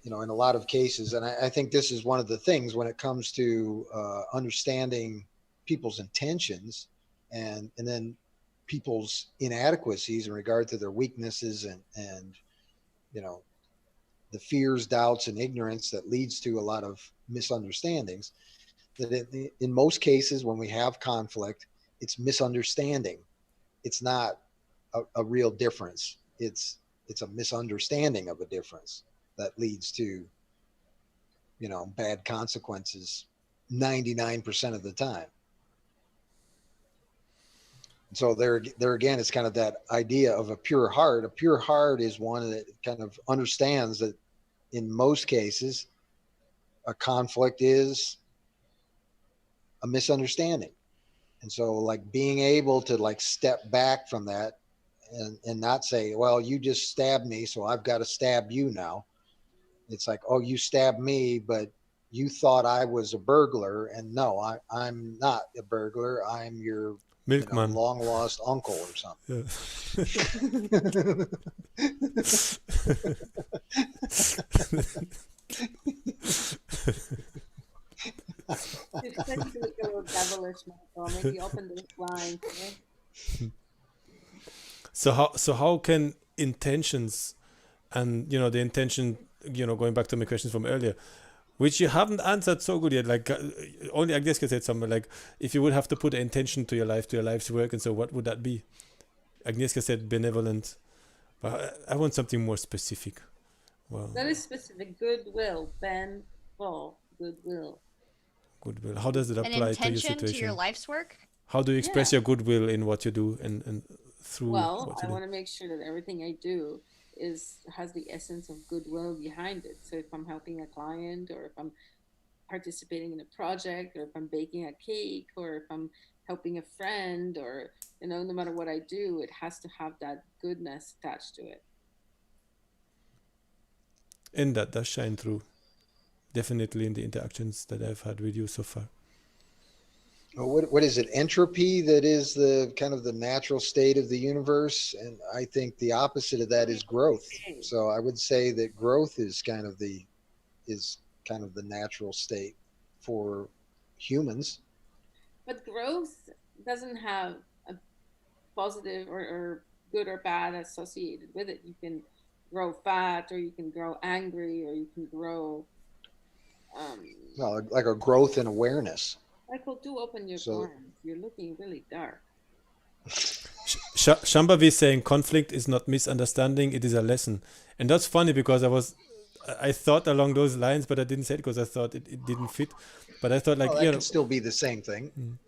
in a lot of cases, and I think this is one of the things when it comes to understanding people's intentions and then people's inadequacies in regard to their weaknesses and the fears, doubts, and ignorance that leads to a lot of misunderstandings. That in most cases, when we have conflict, it's misunderstanding. It's not a real difference. It's a misunderstanding of a difference that leads to bad consequences 99% of the time. So there again, it's kind of that idea of a pure heart. A pure heart is one that kind of understands that in most cases, a conflict is a misunderstanding. And so, like, being able to, like, step back from that and not say, well, you just stabbed me, so I've got to stab you now. It's like, oh, you stabbed me, but you thought I was a burglar, and no, I'm not a burglar. I'm your Milkman. long lost uncle or something. You're starting to look a little devilish, Michael. Maybe open the blinds. Okay? So how can intentions and the intention, going back to my questions from earlier, which you haven't answered so good yet, like only Agnieszka said something like, if you would have to put an intention to your life, to your life's work, and so what would that be? Agnieszka said benevolent, but I want something more specific. Well, that is specific. Goodwill. Goodwill. Goodwill. How does it apply to your intention situation? to your life's work? How do you express your goodwill in what you do and through Well, what you I do? want to make sure that everything I do has the essence of goodwill behind it. So if I'm helping a client, or if I'm participating in a project, or if I'm baking a cake, or if I'm helping a friend, or no matter what I do, it has to have that goodness attached to it. And that does shine through, definitely, in the interactions that I've had with you so far. What is it? Entropy that is the kind of the natural state of the universe, and I think the opposite of that is growth. So I would say that growth is kind of the natural state for humans. But growth doesn't have a positive or good or bad associated with it. You can grow fat, or you can grow angry, or you can grow like a growth in awareness. Michael, do open your blinds. You're looking really dark. Shambhavi is saying conflict is not misunderstanding, it is a lesson. And that's funny because I thought along those lines, but I didn't say it because I thought it didn't fit. But I thought, like, that can still be the same thing.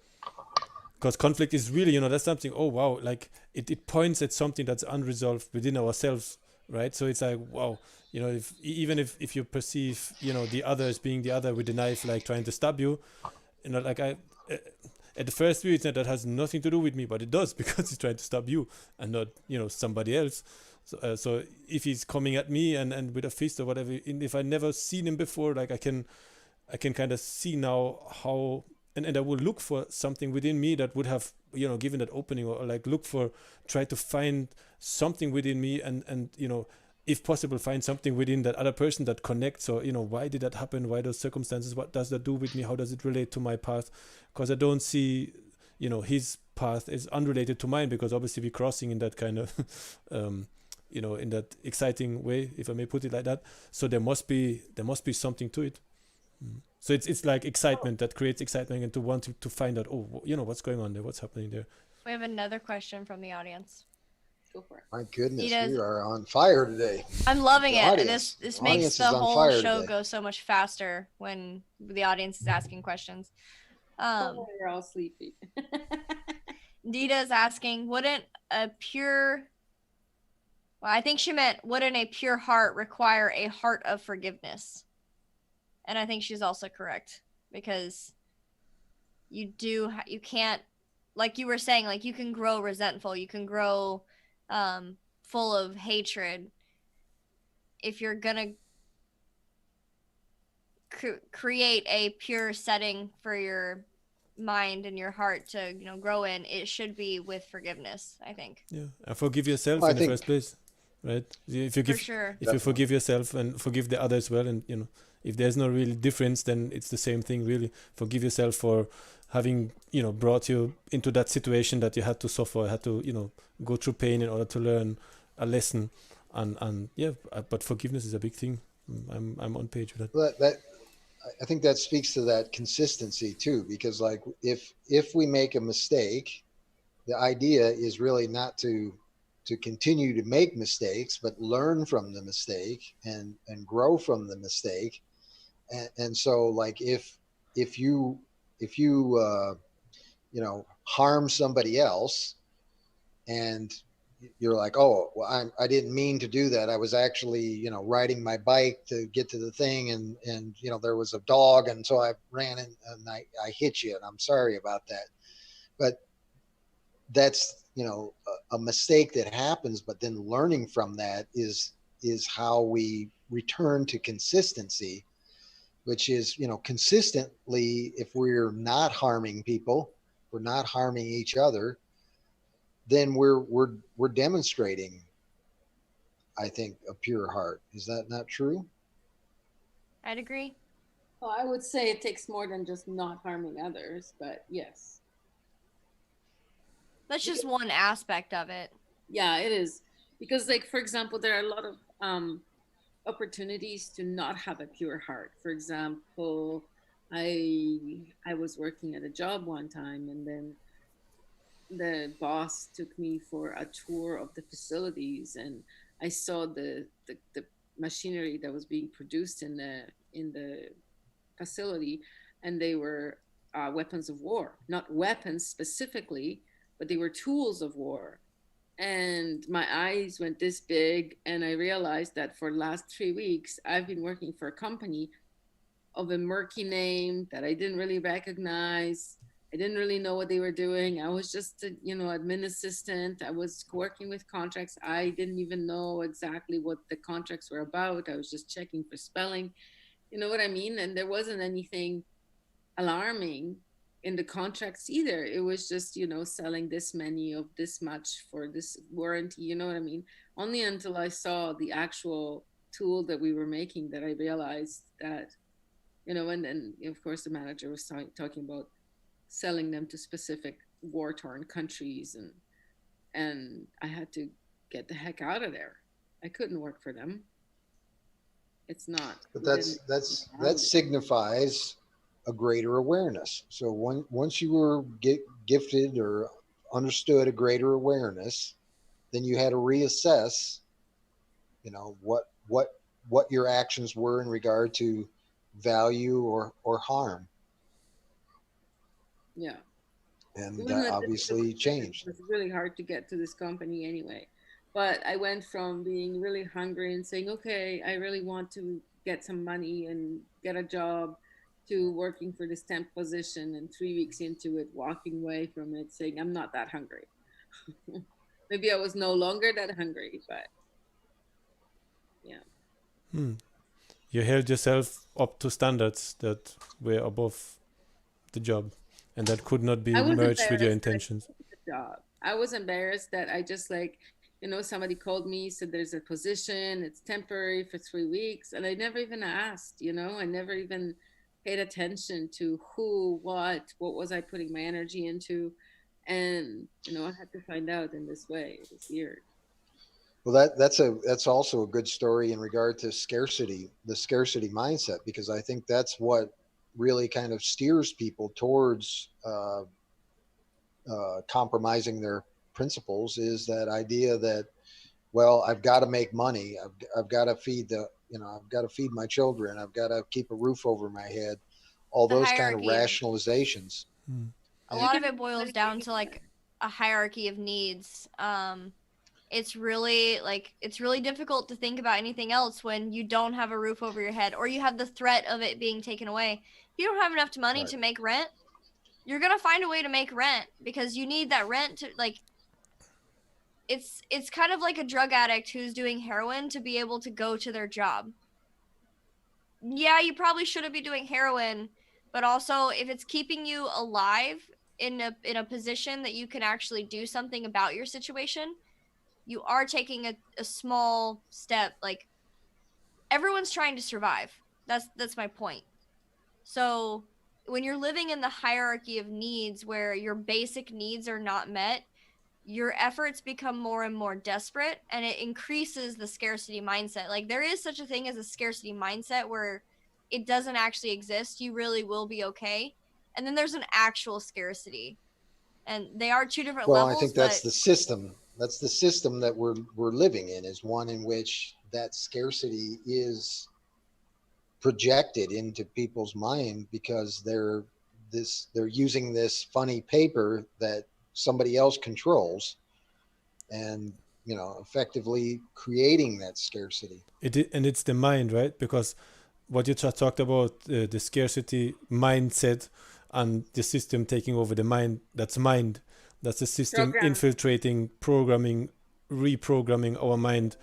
because conflict is really, that's something, oh wow, like it points at something that's unresolved within ourselves, right? So it's like, wow, if even if you perceive, the other as being the other with a knife, like trying to stab you, like uh, at the first view, it's not, that has nothing to do with me, but it does, because he's trying to stab you and not, somebody else. So if he's coming at me and with a fist or whatever, if I never seen him before, like I can kind of see now how, and I will look for something within me that would have, given that opening, or like try to find something within me, and if possible, find something within that other person that connects, or why did that happen, why those circumstances, what does that do with me, how does it relate to my path? Because I don't see, his path is unrelated to mine, because obviously we're crossing in that kind of in that exciting way, if I may put it like that. So there must be something to it. So it's like excitement that creates excitement, and to want to find out, what's going on there, what's happening there. We have another question from the audience. Go for it. My goodness, Nita's- we are on fire today. I'm loving The it. audience. This The makes audience the is on whole fire show today. go so much faster when the audience is asking questions. We're all sleepy. Nita's asking, wouldn't a pure, well, I think she meant, wouldn't a pure heart require a heart of forgiveness? And I think she's also correct, because you can't, like you were saying, like you can grow resentful, you can grow full of hatred if you're gonna create a pure setting for your mind and your heart to grow in. It should be with forgiveness, I think. Yeah, and forgive yourself Well, I in the think- first place, right? If you For sure. if you forgive yourself and forgive the other as well, and if there's no real difference, then it's the same thing, really. Forgive yourself for having brought you into that situation that you had to suffer, had to go through pain in order to learn a lesson, and yeah, but forgiveness is a big thing. I'm on page with that. Well, I think that speaks to that consistency too, because like if we make a mistake, the idea is really not to continue to make mistakes, but learn from the mistake and grow from the mistake. And so like if you harm somebody else, and you're like, oh, well, I didn't mean to do that. I was actually, riding my bike to get to the thing, and there was a dog, and so I ran in and I hit you, and I'm sorry about that. But that's a mistake that happens. But then learning from that is how we return to consistency, which is consistently, if we're not harming people, we're not harming each other, then we're demonstrating, I think, a pure heart. Is that not true? I'd agree. Well, I would say it takes more than just not harming others, but yes. That's just one aspect of it. Yeah, it is. Because, like, for example, there are a lot of opportunities to not have a pure heart. For example, I was working at a job one time, and then the boss took me for a tour of the facilities, and I saw the machinery that was being produced in the facility, and they were weapons of war, not weapons specifically, but they were tools of war. And my eyes went this big, and I realized that for the last 3 weeks I've been working for a company of a murky name that I didn't really recognize. I didn't really know what they were doing. I was just a, admin assistant. I was working with contracts. I didn't even know exactly what the contracts were about. I was just checking for spelling. You know what I mean? And there wasn't anything alarming in the contracts either. It was just, selling this many of this much for this warranty. You know what I mean? Only until I saw the actual tool that we were making that I realized that, and then of course the manager was talking about selling them to specific war-torn countries, and I had to get the heck out of there. I couldn't work for them. It's not. But that signifies a greater awareness. So once you were gifted or understood a greater awareness, then you had to reassess, what your actions were in regard to value or harm. Yeah. and Even with the obviously position, it changed. was really hard to get to this company anyway. But I went from being really hungry and saying, okay, I really want to get some money and get a job, to working for this temp position, and 3 weeks into it, walking away from it, saying, I'm not that hungry. Maybe I was no longer that hungry, but yeah. Hmm. You held yourself up to standards that were above the job and that could not I be was merged with your embarrassed that I intentions. took the job. I was embarrassed that I just like, somebody called me, said there's a position, it's temporary for 3 weeks. And I never even asked, I never even paid attention to who, what was I putting my energy into. And, I had to find out in this way. It was weird. Well, that's also a good story in regard to scarcity, the scarcity mindset, because I think that's what really kind of steers people towards compromising their principles, is that idea that, well, I've got to make money, I've got to feed I've got to feed my children, I've got to keep a roof over my head, all The those kind of hierarchy of rationalizations. Hmm. a You And lot can of have it boils money down to anywhere. like a hierarchy of needs. It's really it's really difficult to think about anything else when you don't have a roof over your head or you have the threat of it being taken away. If you don't have enough money right. to make rent, you're gonna find a way to make rent because you need that rent to like. It's kind of like a drug addict who's doing heroin to be able to go to their job. Yeah, you probably shouldn't be doing heroin, but also if it's keeping you alive in a position that you can actually do something about your situation, you are taking a small step. Like everyone's trying to survive. That's my point. So when you're living in the hierarchy of needs where your basic needs are not met, your efforts become more and more desperate and it increases the scarcity mindset. Like there is such a thing as a scarcity mindset where it doesn't actually exist. You really will be okay. And then there's an actual scarcity. And they are two different Well, I levels, think that's but the system. That's the system that we're living in, is one in which that scarcity is projected into people's mind because they're using this funny paper that somebody else controls, and effectively creating that scarcity. And it's the mind, right? Because what you just talked about, the scarcity mindset and the system taking over the mind, that's mind. That's the system Program. infiltrating, programming, reprogramming our mind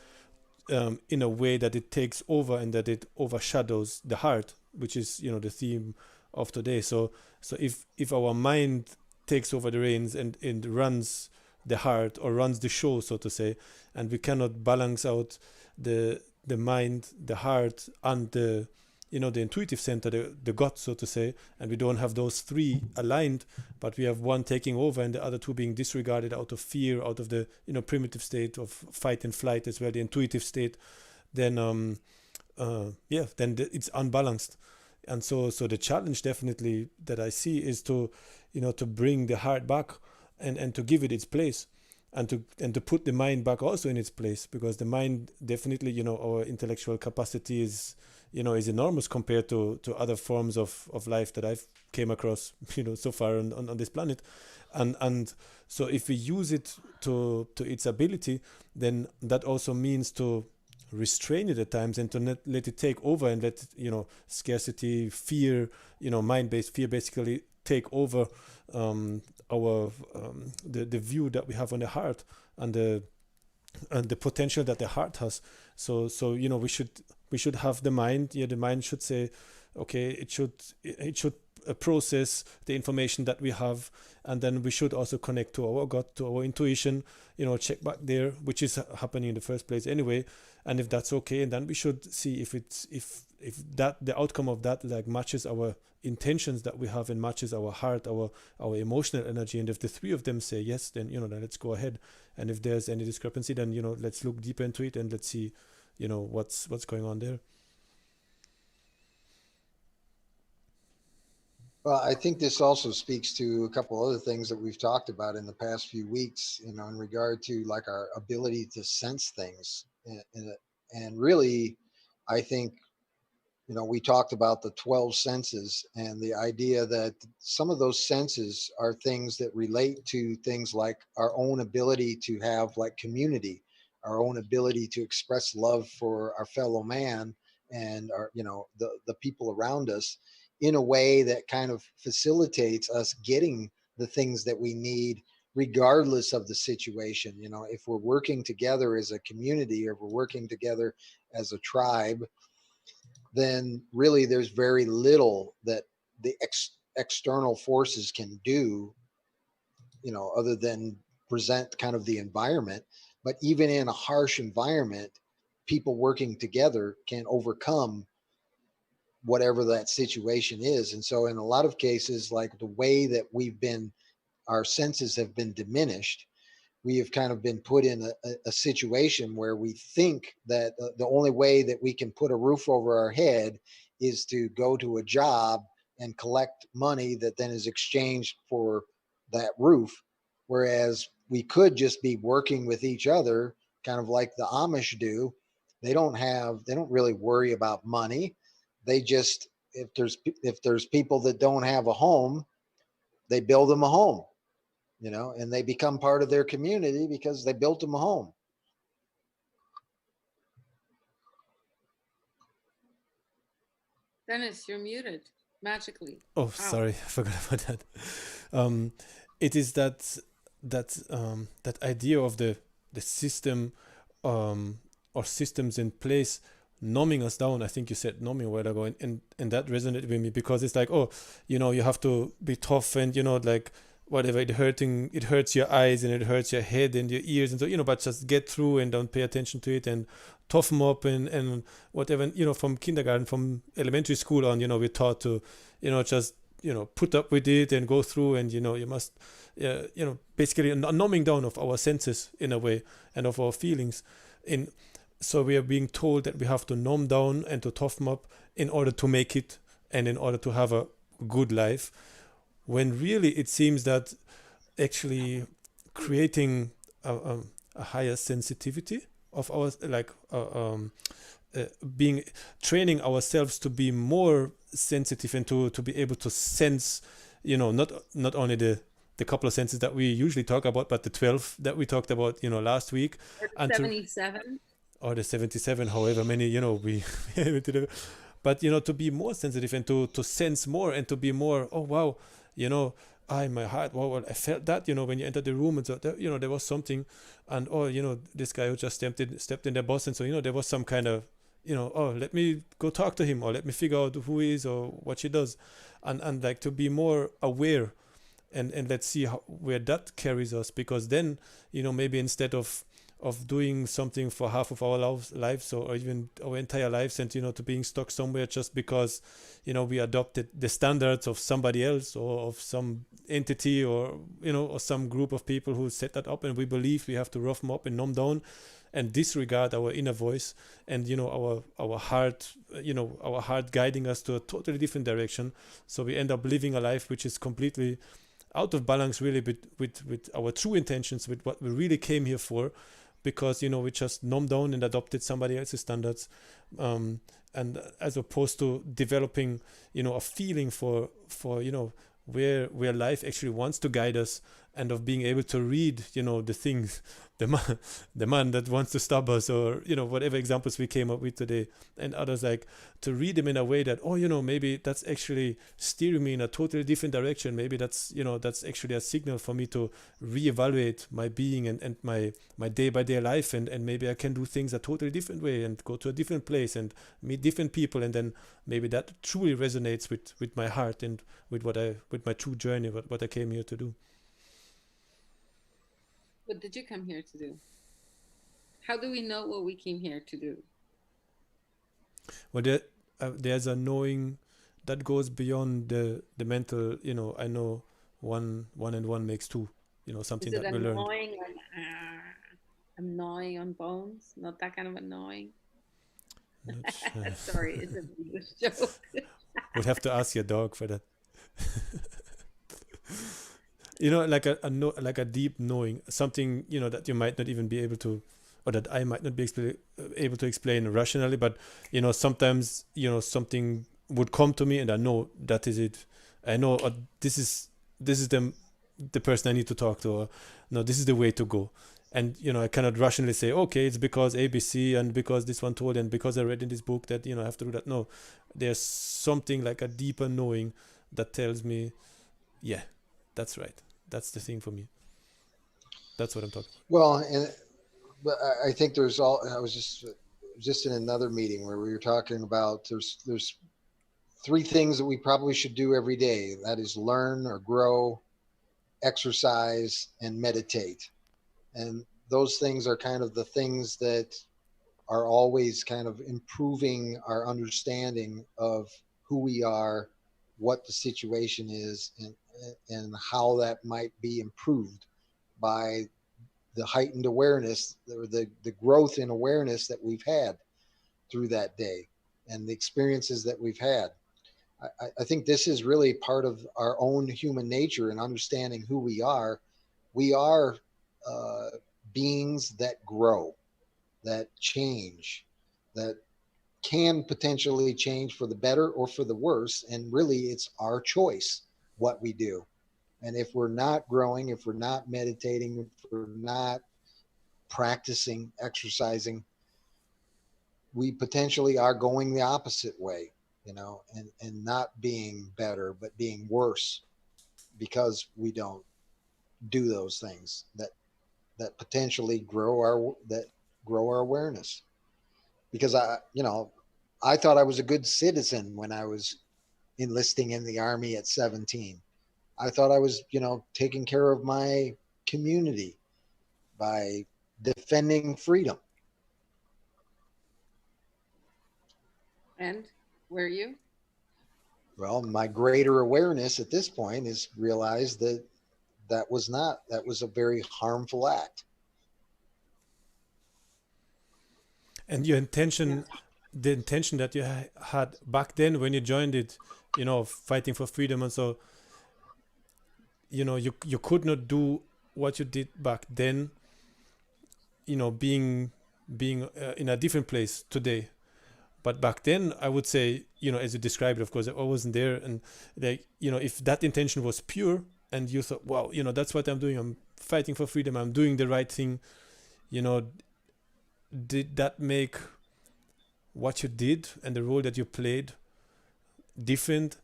in a way that it takes over and that it overshadows the heart, which is the theme of today. So if our mind takes over the reins and runs the heart or runs the show, so to say, and we cannot balance out the mind, the heart, and the intuitive center, the gut, so to say, and we don't have those three aligned, but we have one taking over and the other two being disregarded out of fear, out of the primitive state of fight and flight as well, the intuitive state, then it's unbalanced. And so the challenge definitely that I see is to bring the heart back and to give it its place, and to put the mind back also in its place, because the mind definitely, our intellectual capacity is enormous compared to other forms of life that I've came across so far on this planet. And so if we use it to its ability, then that also means to restrain it at times and to not let it take over, and let scarcity, fear, mind-based fear basically take over our the view that we have on the heart, and the potential that the heart has. So we should have the mind. Yeah, the mind should say, okay, it should process the information that we have, and then we should also connect to our gut, to our intuition, check back there, which is happening in the first place anyway. And if that's okay, and then we should see if that the outcome of that like matches our intentions that we have and matches our heart, our emotional energy. And if the three of them say yes, then then let's go ahead. And if there's any discrepancy, then let's look deeper into it and let's see what's going on there. Well, I think this also speaks to a couple other things that we've talked about in the past few weeks, in regard to like our ability to sense things. And really, I think we talked about the 12 senses and the idea that some of those senses are things that relate to things like our own ability to have like community, our own ability to express love for our fellow man and our, the people around us in a way that kind of facilitates us getting the things that we need regardless of the situation. If we're working together as a community or if we're working together as a tribe, then really there's very little that the external forces can do, other than present kind of the environment. But even in a harsh environment, people working together can overcome whatever that situation is. And so in a lot of cases, like the way that our senses have been diminished, we have kind of been put in a situation where we think that the only way that we can put a roof over our head is to go to a job and collect money that then is exchanged for that roof. Whereas we could just be working with each other, kind of like the Amish do. They don't really worry about money. They just, if there's people that don't have a home, they build them a home, and they become part of their community because they built them a home. Dennis, you're muted magically. Oh, sorry, I forgot about that. It is that idea of the system, or systems in place numbing us down. I think you said numbing a while ago, and that resonated with me, because it's like, oh, you have to be tough, and like whatever, it hurts your eyes and it hurts your head and your ears, and so but just get through and don't pay attention to it and toughen up and whatever. From kindergarten, from elementary school on, we're taught to just put up with it and go through, and you must basically a numbing down of our senses in a way, and of our feelings. So we are being told that we have to numb down and to toughen up in order to make it and in order to have a good life, when really it seems that actually creating a higher sensitivity of our, like training ourselves to be more sensitive and to be able to sense, not only the couple of senses that we usually talk about, but the 12 that we talked about, last week. Or the 77. Or the 77, however many, we but, to be more sensitive and to sense more and to be more, oh, wow, in my heart, wow, I felt that, when you entered the room, and so, there was something, and, oh, this guy who just stepped in the bus, and so, there was some kind of, oh, let me go talk to him, or let me figure out who he is or what she does, and like to be more aware, and let's see where that carries us, because then, maybe instead of doing something for half of our lives or even our entire lives, and to being stuck somewhere just because we adopted the standards of somebody else or of some entity, or or some group of people who set that up, and we believe we have to rough them up and numb down and disregard our inner voice and our heart, our heart guiding us to a totally different direction. So we end up living a life which is completely out of balance, really, with our true intentions, with what we really came here for, because we just numbed down and adopted somebody else's standards, and as opposed to developing a feeling for where life actually wants to guide us, and of being able to read the things, the man that wants to stop us, or whatever examples we came up with today, and others, like to read them in a way that, oh, maybe that's actually steering me in a totally different direction. Maybe that's that's actually a signal for me to reevaluate my being and my day-by-day life, and maybe I can do things a totally different way and go to a different place and meet different people, and then maybe that truly resonates with my heart and with my true journey, what I came here to do. What did you come here to do? How do we know what we came here to do? Well, there's a knowing that goes beyond the mental. I know one and one makes two. Something Is it that we learned. annoying? I'm gnawing on bones. Not that kind of annoying. Sorry, it's an English joke. Would have to ask your dog for that. Like a deep knowing, something that you might not even be able to or that I might not be able to explain rationally, but sometimes something would come to me and I know that is it. I know this is the person I need to talk to, or no, this is the way to go. And I cannot rationally say, okay, it's because ABC and because this one told and because I read in this book that I have to do that. No, there's something like a deeper knowing that tells me, yeah, that's right. That's the thing for me. That's what I'm talking about. Well, but I think there's all. I was just in another meeting where we were talking about there's three things that we probably should do every day. That is learn or grow, exercise, and meditate. And those things are kind of the things that are always kind of improving our understanding of who we are, what the situation is, and how that might be improved by the heightened awareness or the growth in awareness that we've had through that day and the experiences that we've had. I think this is really part of our own human nature and understanding who we are. We are uh, beings that grow, that change, that can potentially change for the better or for the worse. And really, it's our choice what we do. And if we're not growing, if we're not meditating, if we're not practicing, exercising, we potentially are going the opposite way, and not being better, but being worse because we don't do those things that potentially grow our awareness. Because I thought I was a good citizen when I was enlisting in the Army at 17. I thought I was, taking care of my community by defending freedom. And were you? Well, my greater awareness at this point is realized that was a very harmful act. And your intention, Yeah. the intention that you had back then when you joined it, fighting for freedom, and so you could not do what you did back then, being in a different place today. But back then, I would say, as you described it, of course, I wasn't there, and like, if that intention was pure and you thought, wow, that's what I'm doing, I'm fighting for freedom, I'm doing the right thing, you know did that make what you did and the role that you played different,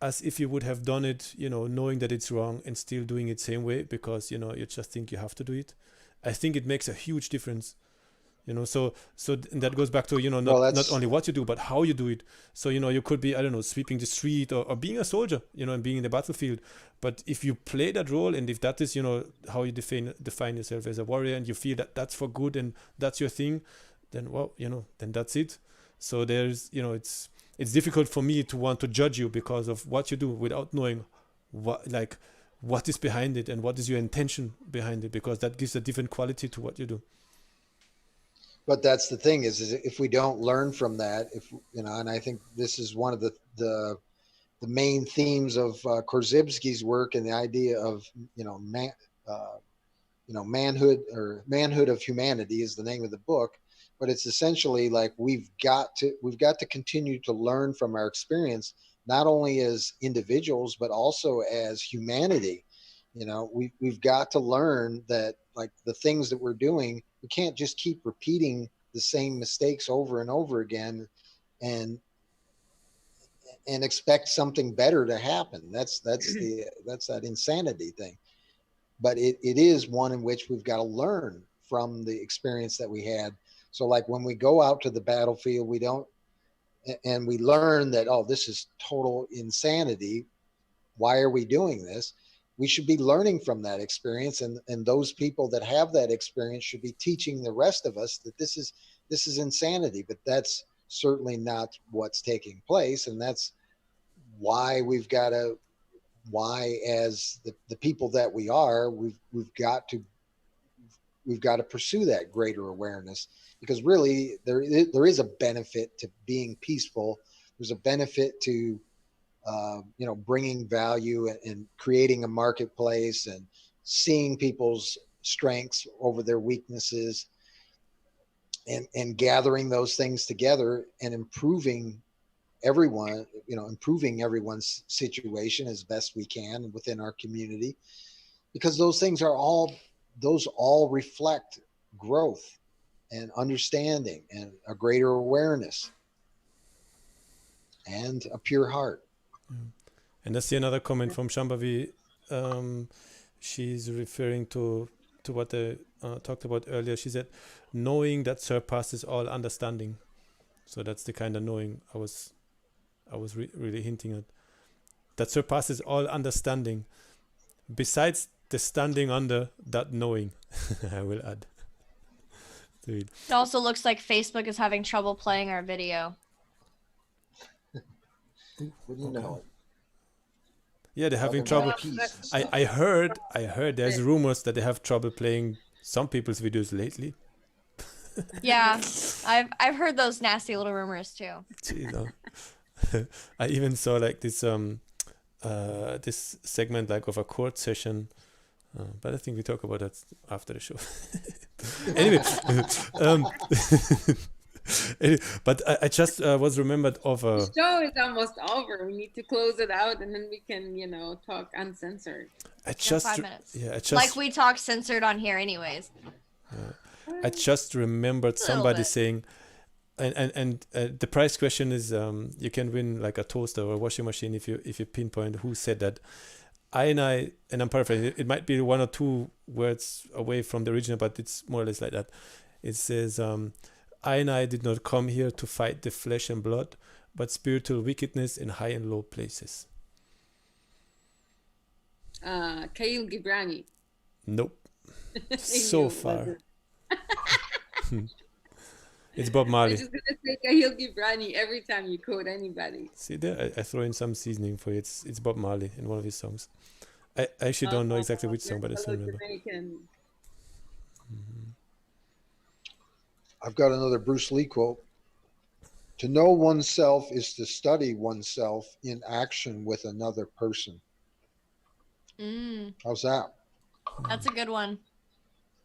as if you would have done it, knowing that it's wrong and still doing it same way because you just think you have to do it? I think it makes a huge difference. And that goes back to Well, not that's only what you do but how you do it. So you could be, I don't know, sweeping the street, or being a soldier, and being in the battlefield. But if you play that role, and if that is how you define yourself as a warrior, and you feel that that's for good and that's your thing, then well, then that's it. So there's it's difficult for me to want to judge you because of what you do without knowing what is behind it and what is your intention behind it, because that gives a different quality to what you do. but that's the thing is if we don't learn from that, if and I think this is one of the main themes of Korzybski's work, and the idea of uh, manhood of humanity is the name of the book. But it's essentially like we've got to continue to learn from our experience, not only as individuals but also as humanity. We've got to learn that, like, the things that we're doing, we can't just keep repeating the same mistakes over and over again and expect something better to happen. That's that insanity thing. But it is one in which we've got to learn from the experience that we had. So, like, when we go out to the battlefield, we don't, and we learn that, oh, this is total insanity. Why are we doing this? We should be learning from that experience, and those people that have that experience should be teaching the rest of us that this is insanity. But that's certainly not what's taking place, and that's why as the people that we are, we've got to pursue that greater awareness, because really there is a benefit to being peaceful. There's a benefit to bringing value and creating a marketplace and seeing people's strengths over their weaknesses. and gathering those things together and improving everyone's situation as best we can within our community, because those all reflect growth and understanding and a greater awareness and a pure heart. And I see another comment from Shambhavi. She's referring to what I talked about earlier. She said, knowing that surpasses all understanding. So that's the kind of knowing I was really hinting at. That surpasses all understanding. Besides the standing under that knowing, I will add. It also looks like Facebook is having trouble playing our video. What do you know? Yeah, they're having trouble. I heard there's rumors that they have trouble playing some people's videos lately. Yeah, I've heard those nasty little rumors too. I even saw like this this segment like of a court session, but I think we talk about that after the show. Anyway, but I just was remembered of a. The show is almost over. We need to close it out, and then we can, talk uncensored. I just 5 minutes. Yeah, like we talk censored on here, anyways. I just remembered somebody saying, and the prize question is you can win like a toaster or a washing machine if you pinpoint who said that. And I'm paraphrasing. It might be one or two words away from the original, but it's more or less like that. It says, I did not come here to fight the flesh and blood, but spiritual wickedness in high and low places. Khalil Gibran. Nope. So far. It's Bob Marley. I'm just going to say Khalil Gibran every time you quote anybody. See there, I throw in some seasoning for you. It's Bob Marley in one of his songs. I actually don't know exactly which song, but I still remember. I've got another Bruce Lee quote. To know oneself is to study oneself in action with another person. How's that? That's a good one.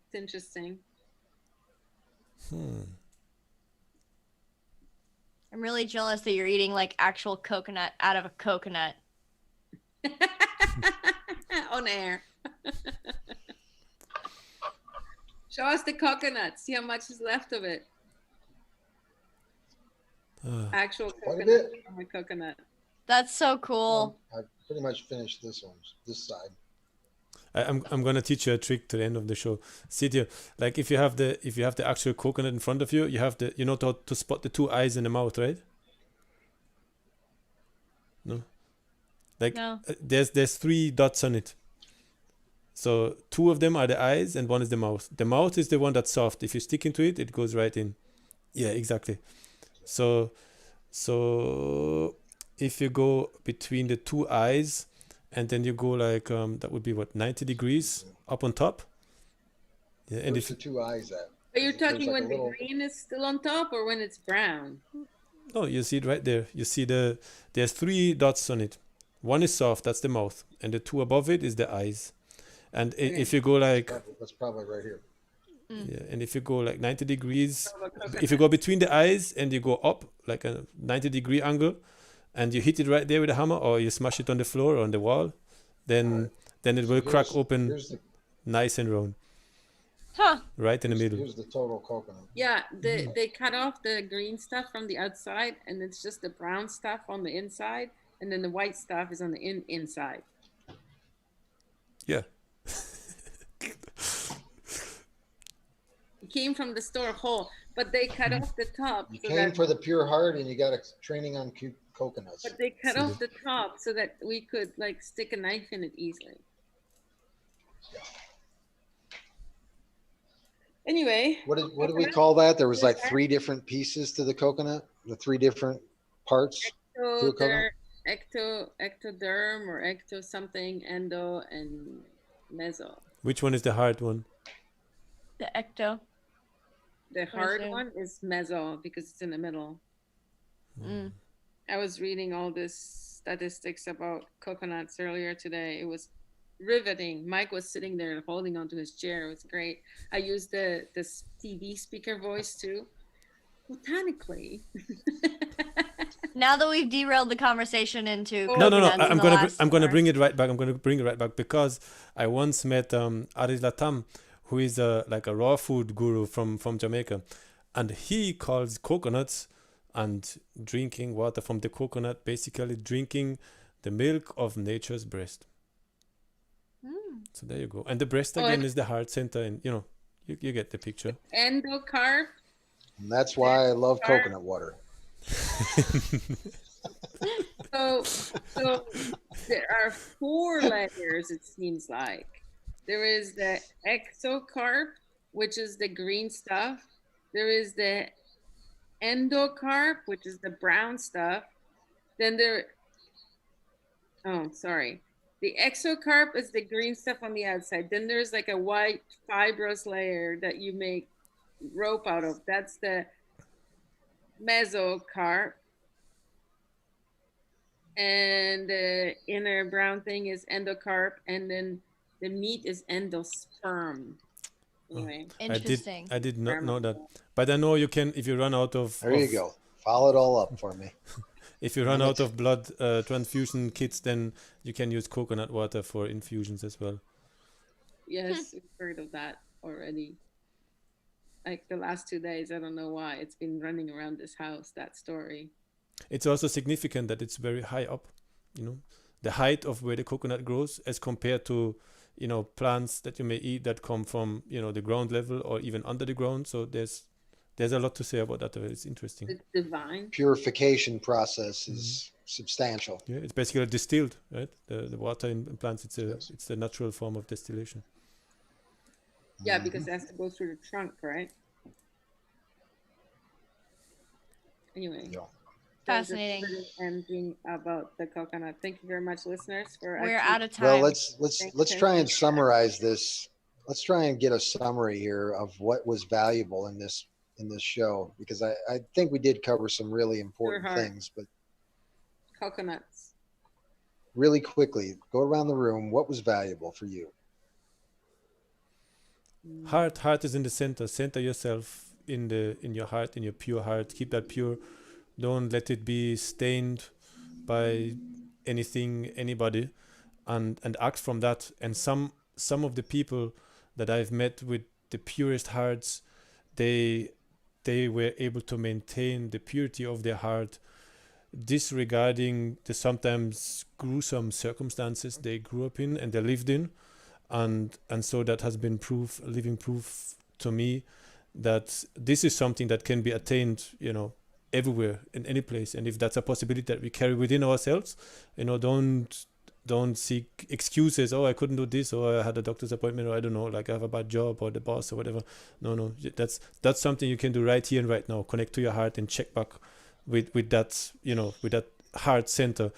It's interesting. I'm really jealous that you're eating like actual coconut out of a coconut. On air. Show us the coconut. See how much is left of it. Actual coconut from a coconut. That's so cool. I pretty much finished this side. I'm gonna teach you a trick to the end of the show. See here, like if you have the actual coconut in front of you, you have to spot the two eyes in the mouth, right? No. Like no. There's 3 dots on it. So 2 of them are the eyes and 1 is the mouth. The mouth is the one that's soft. If you stick into it, it goes right in. Yeah, exactly. So if you go between the 2 eyes and then you go like that would be what, 90 degrees up on top. Yeah, and where's the 2 eyes at? Are you talking when the green is still on top or when it's brown? No, you see it right there. You see there's 3 dots on it. 1 is soft, that's the mouth, and the 2 above it is the eyes. And if you go like that's probably right here. Yeah, and if you go like 90 degrees, if you go between the eyes and you go up like a 90-degree angle, and you hit it right there with a hammer, or you smash it on the floor or on the wall, then it will crack open nice and round. Huh. Right in the middle. Here's the total coconut. Yeah, they cut off the green stuff from the outside, and it's just the brown stuff on the inside, and then the white stuff is on the inside. Yeah. It came from the store whole, but they cut off the top. You came for the pure heart, and you got a training on coconuts. But they cut off the top so that we could like stick a knife in it easily. Anyway. What did we call that? There was like 3 different pieces to the coconut, the 3 different parts to a coconut. Ectoderm or ecto something, endo and meso. Which one is the hard one? The ecto. The hard one is meso because it's in the middle. I was reading all this statistics about coconuts earlier today. It was riveting. Mike was sitting there holding onto his chair. It was great. I used this TV speaker voice too. Botanically. Now that we've derailed the conversation into No. coconuts in I'm the gonna last I'm gonna hour. bring it right back. I'm gonna bring it right back because I once met Aris Latam, who is like a raw food guru from Jamaica, and he calls coconuts and drinking water from the coconut basically drinking the milk of nature's breast. Mm. So there you go. And the breast Oh, again and is the heart center, and you know you get the picture. endocarp. And that's why I love coconut water. So there are 4 layers, it seems like. There is the exocarp, which is the green stuff. There is the endocarp, which is the brown stuff. Then the exocarp is the green stuff on the outside. Then there's like a white fibrous layer that you make rope out of. That's the mesocarp. And the inner brown thing is endocarp, and then the meat is endosperm. Anyway, Interesting. I did not know that, but I know you can if you run out of. There you go. Follow it all up for me. If you run out of blood transfusion kits, then you can use coconut water for infusions as well. yes, we've heard of that already. Like the last 2 days, I don't know why it's been running around this house. That story. It's also significant that it's very high up, you know, the height of where the coconut grows as compared to, you know, plants that you may eat that come from, you know, the ground level or even under the ground. So there's a lot to say about that. It's interesting. It's divine. Purification process is substantial. Yeah, it's basically distilled, right? The water in plants, it's Yes. it's the natural form of distillation. Yeah, because it has to go through the trunk, right? Anyway. Yeah. Fascinating. Ending about the coconut. Thank you very much, listeners. We're out of time. Well, let's try and summarize this. Let's try and get a summary here of what was valuable in this show, because I think we did cover some really important Sure. things, but Coconuts. really quickly, go around the room. What was valuable for you? Heart is in the center. Center yourself in your heart, in your pure heart. Keep that pure. Don't let it be stained by anything, anybody, and act from that. And some of the people that I've met with the purest hearts, they were able to maintain the purity of their heart, disregarding the sometimes gruesome circumstances they grew up in and they lived in, and so that has been living proof to me that this is something that can be attained, you know, everywhere in any place. And if that's a possibility that we carry within ourselves, you know, don't seek excuses. Oh, I couldn't do this, or I had a doctor's appointment, or I don't know, like I have a bad job, or the boss, or whatever. No, that's something you can do right here and right now. Connect to your heart and check back with that, you know, with that heart center.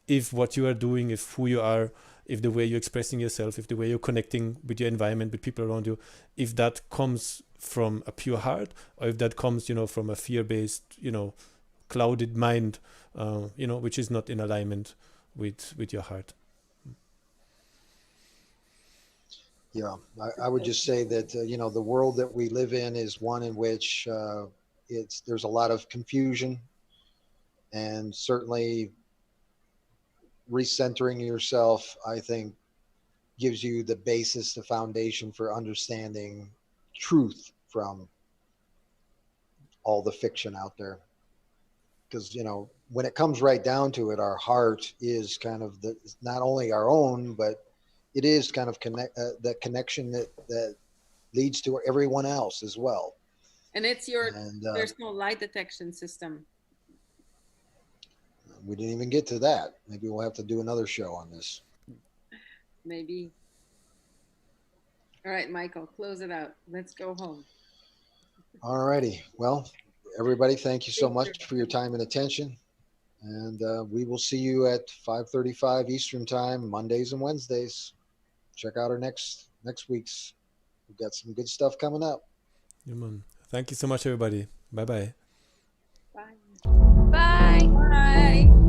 If what you are doing, if who you are, if the way you're expressing yourself, if the way you're connecting with your environment, with people around you, if that comes from a pure heart, or if that comes, you know, from a fear-based, you know, clouded mind, you know, which is not in alignment with your heart. Yeah, I would just say that you know, the world that we live in is one in which there's a lot of confusion, and certainly recentering yourself, I think, gives you the basis, the foundation for understanding truth from all the fiction out there. Because, you know, when it comes right down to it, our heart is kind of not only our own, but it is kind of the connection that leads to everyone else as well. And it's there's no lie detection system. We didn't even get to that. Maybe we'll have to do another show on this. Maybe. All right, Michael, close it out. Let's go home. All righty. Well, everybody, thank you so much for your time and attention. And we will see you at 5:35 Eastern Time, Mondays and Wednesdays. Check out our next week's. We've got some good stuff coming up. Yeah, man. Thank you so much, everybody. Bye-bye. Bye. Bye. Bye.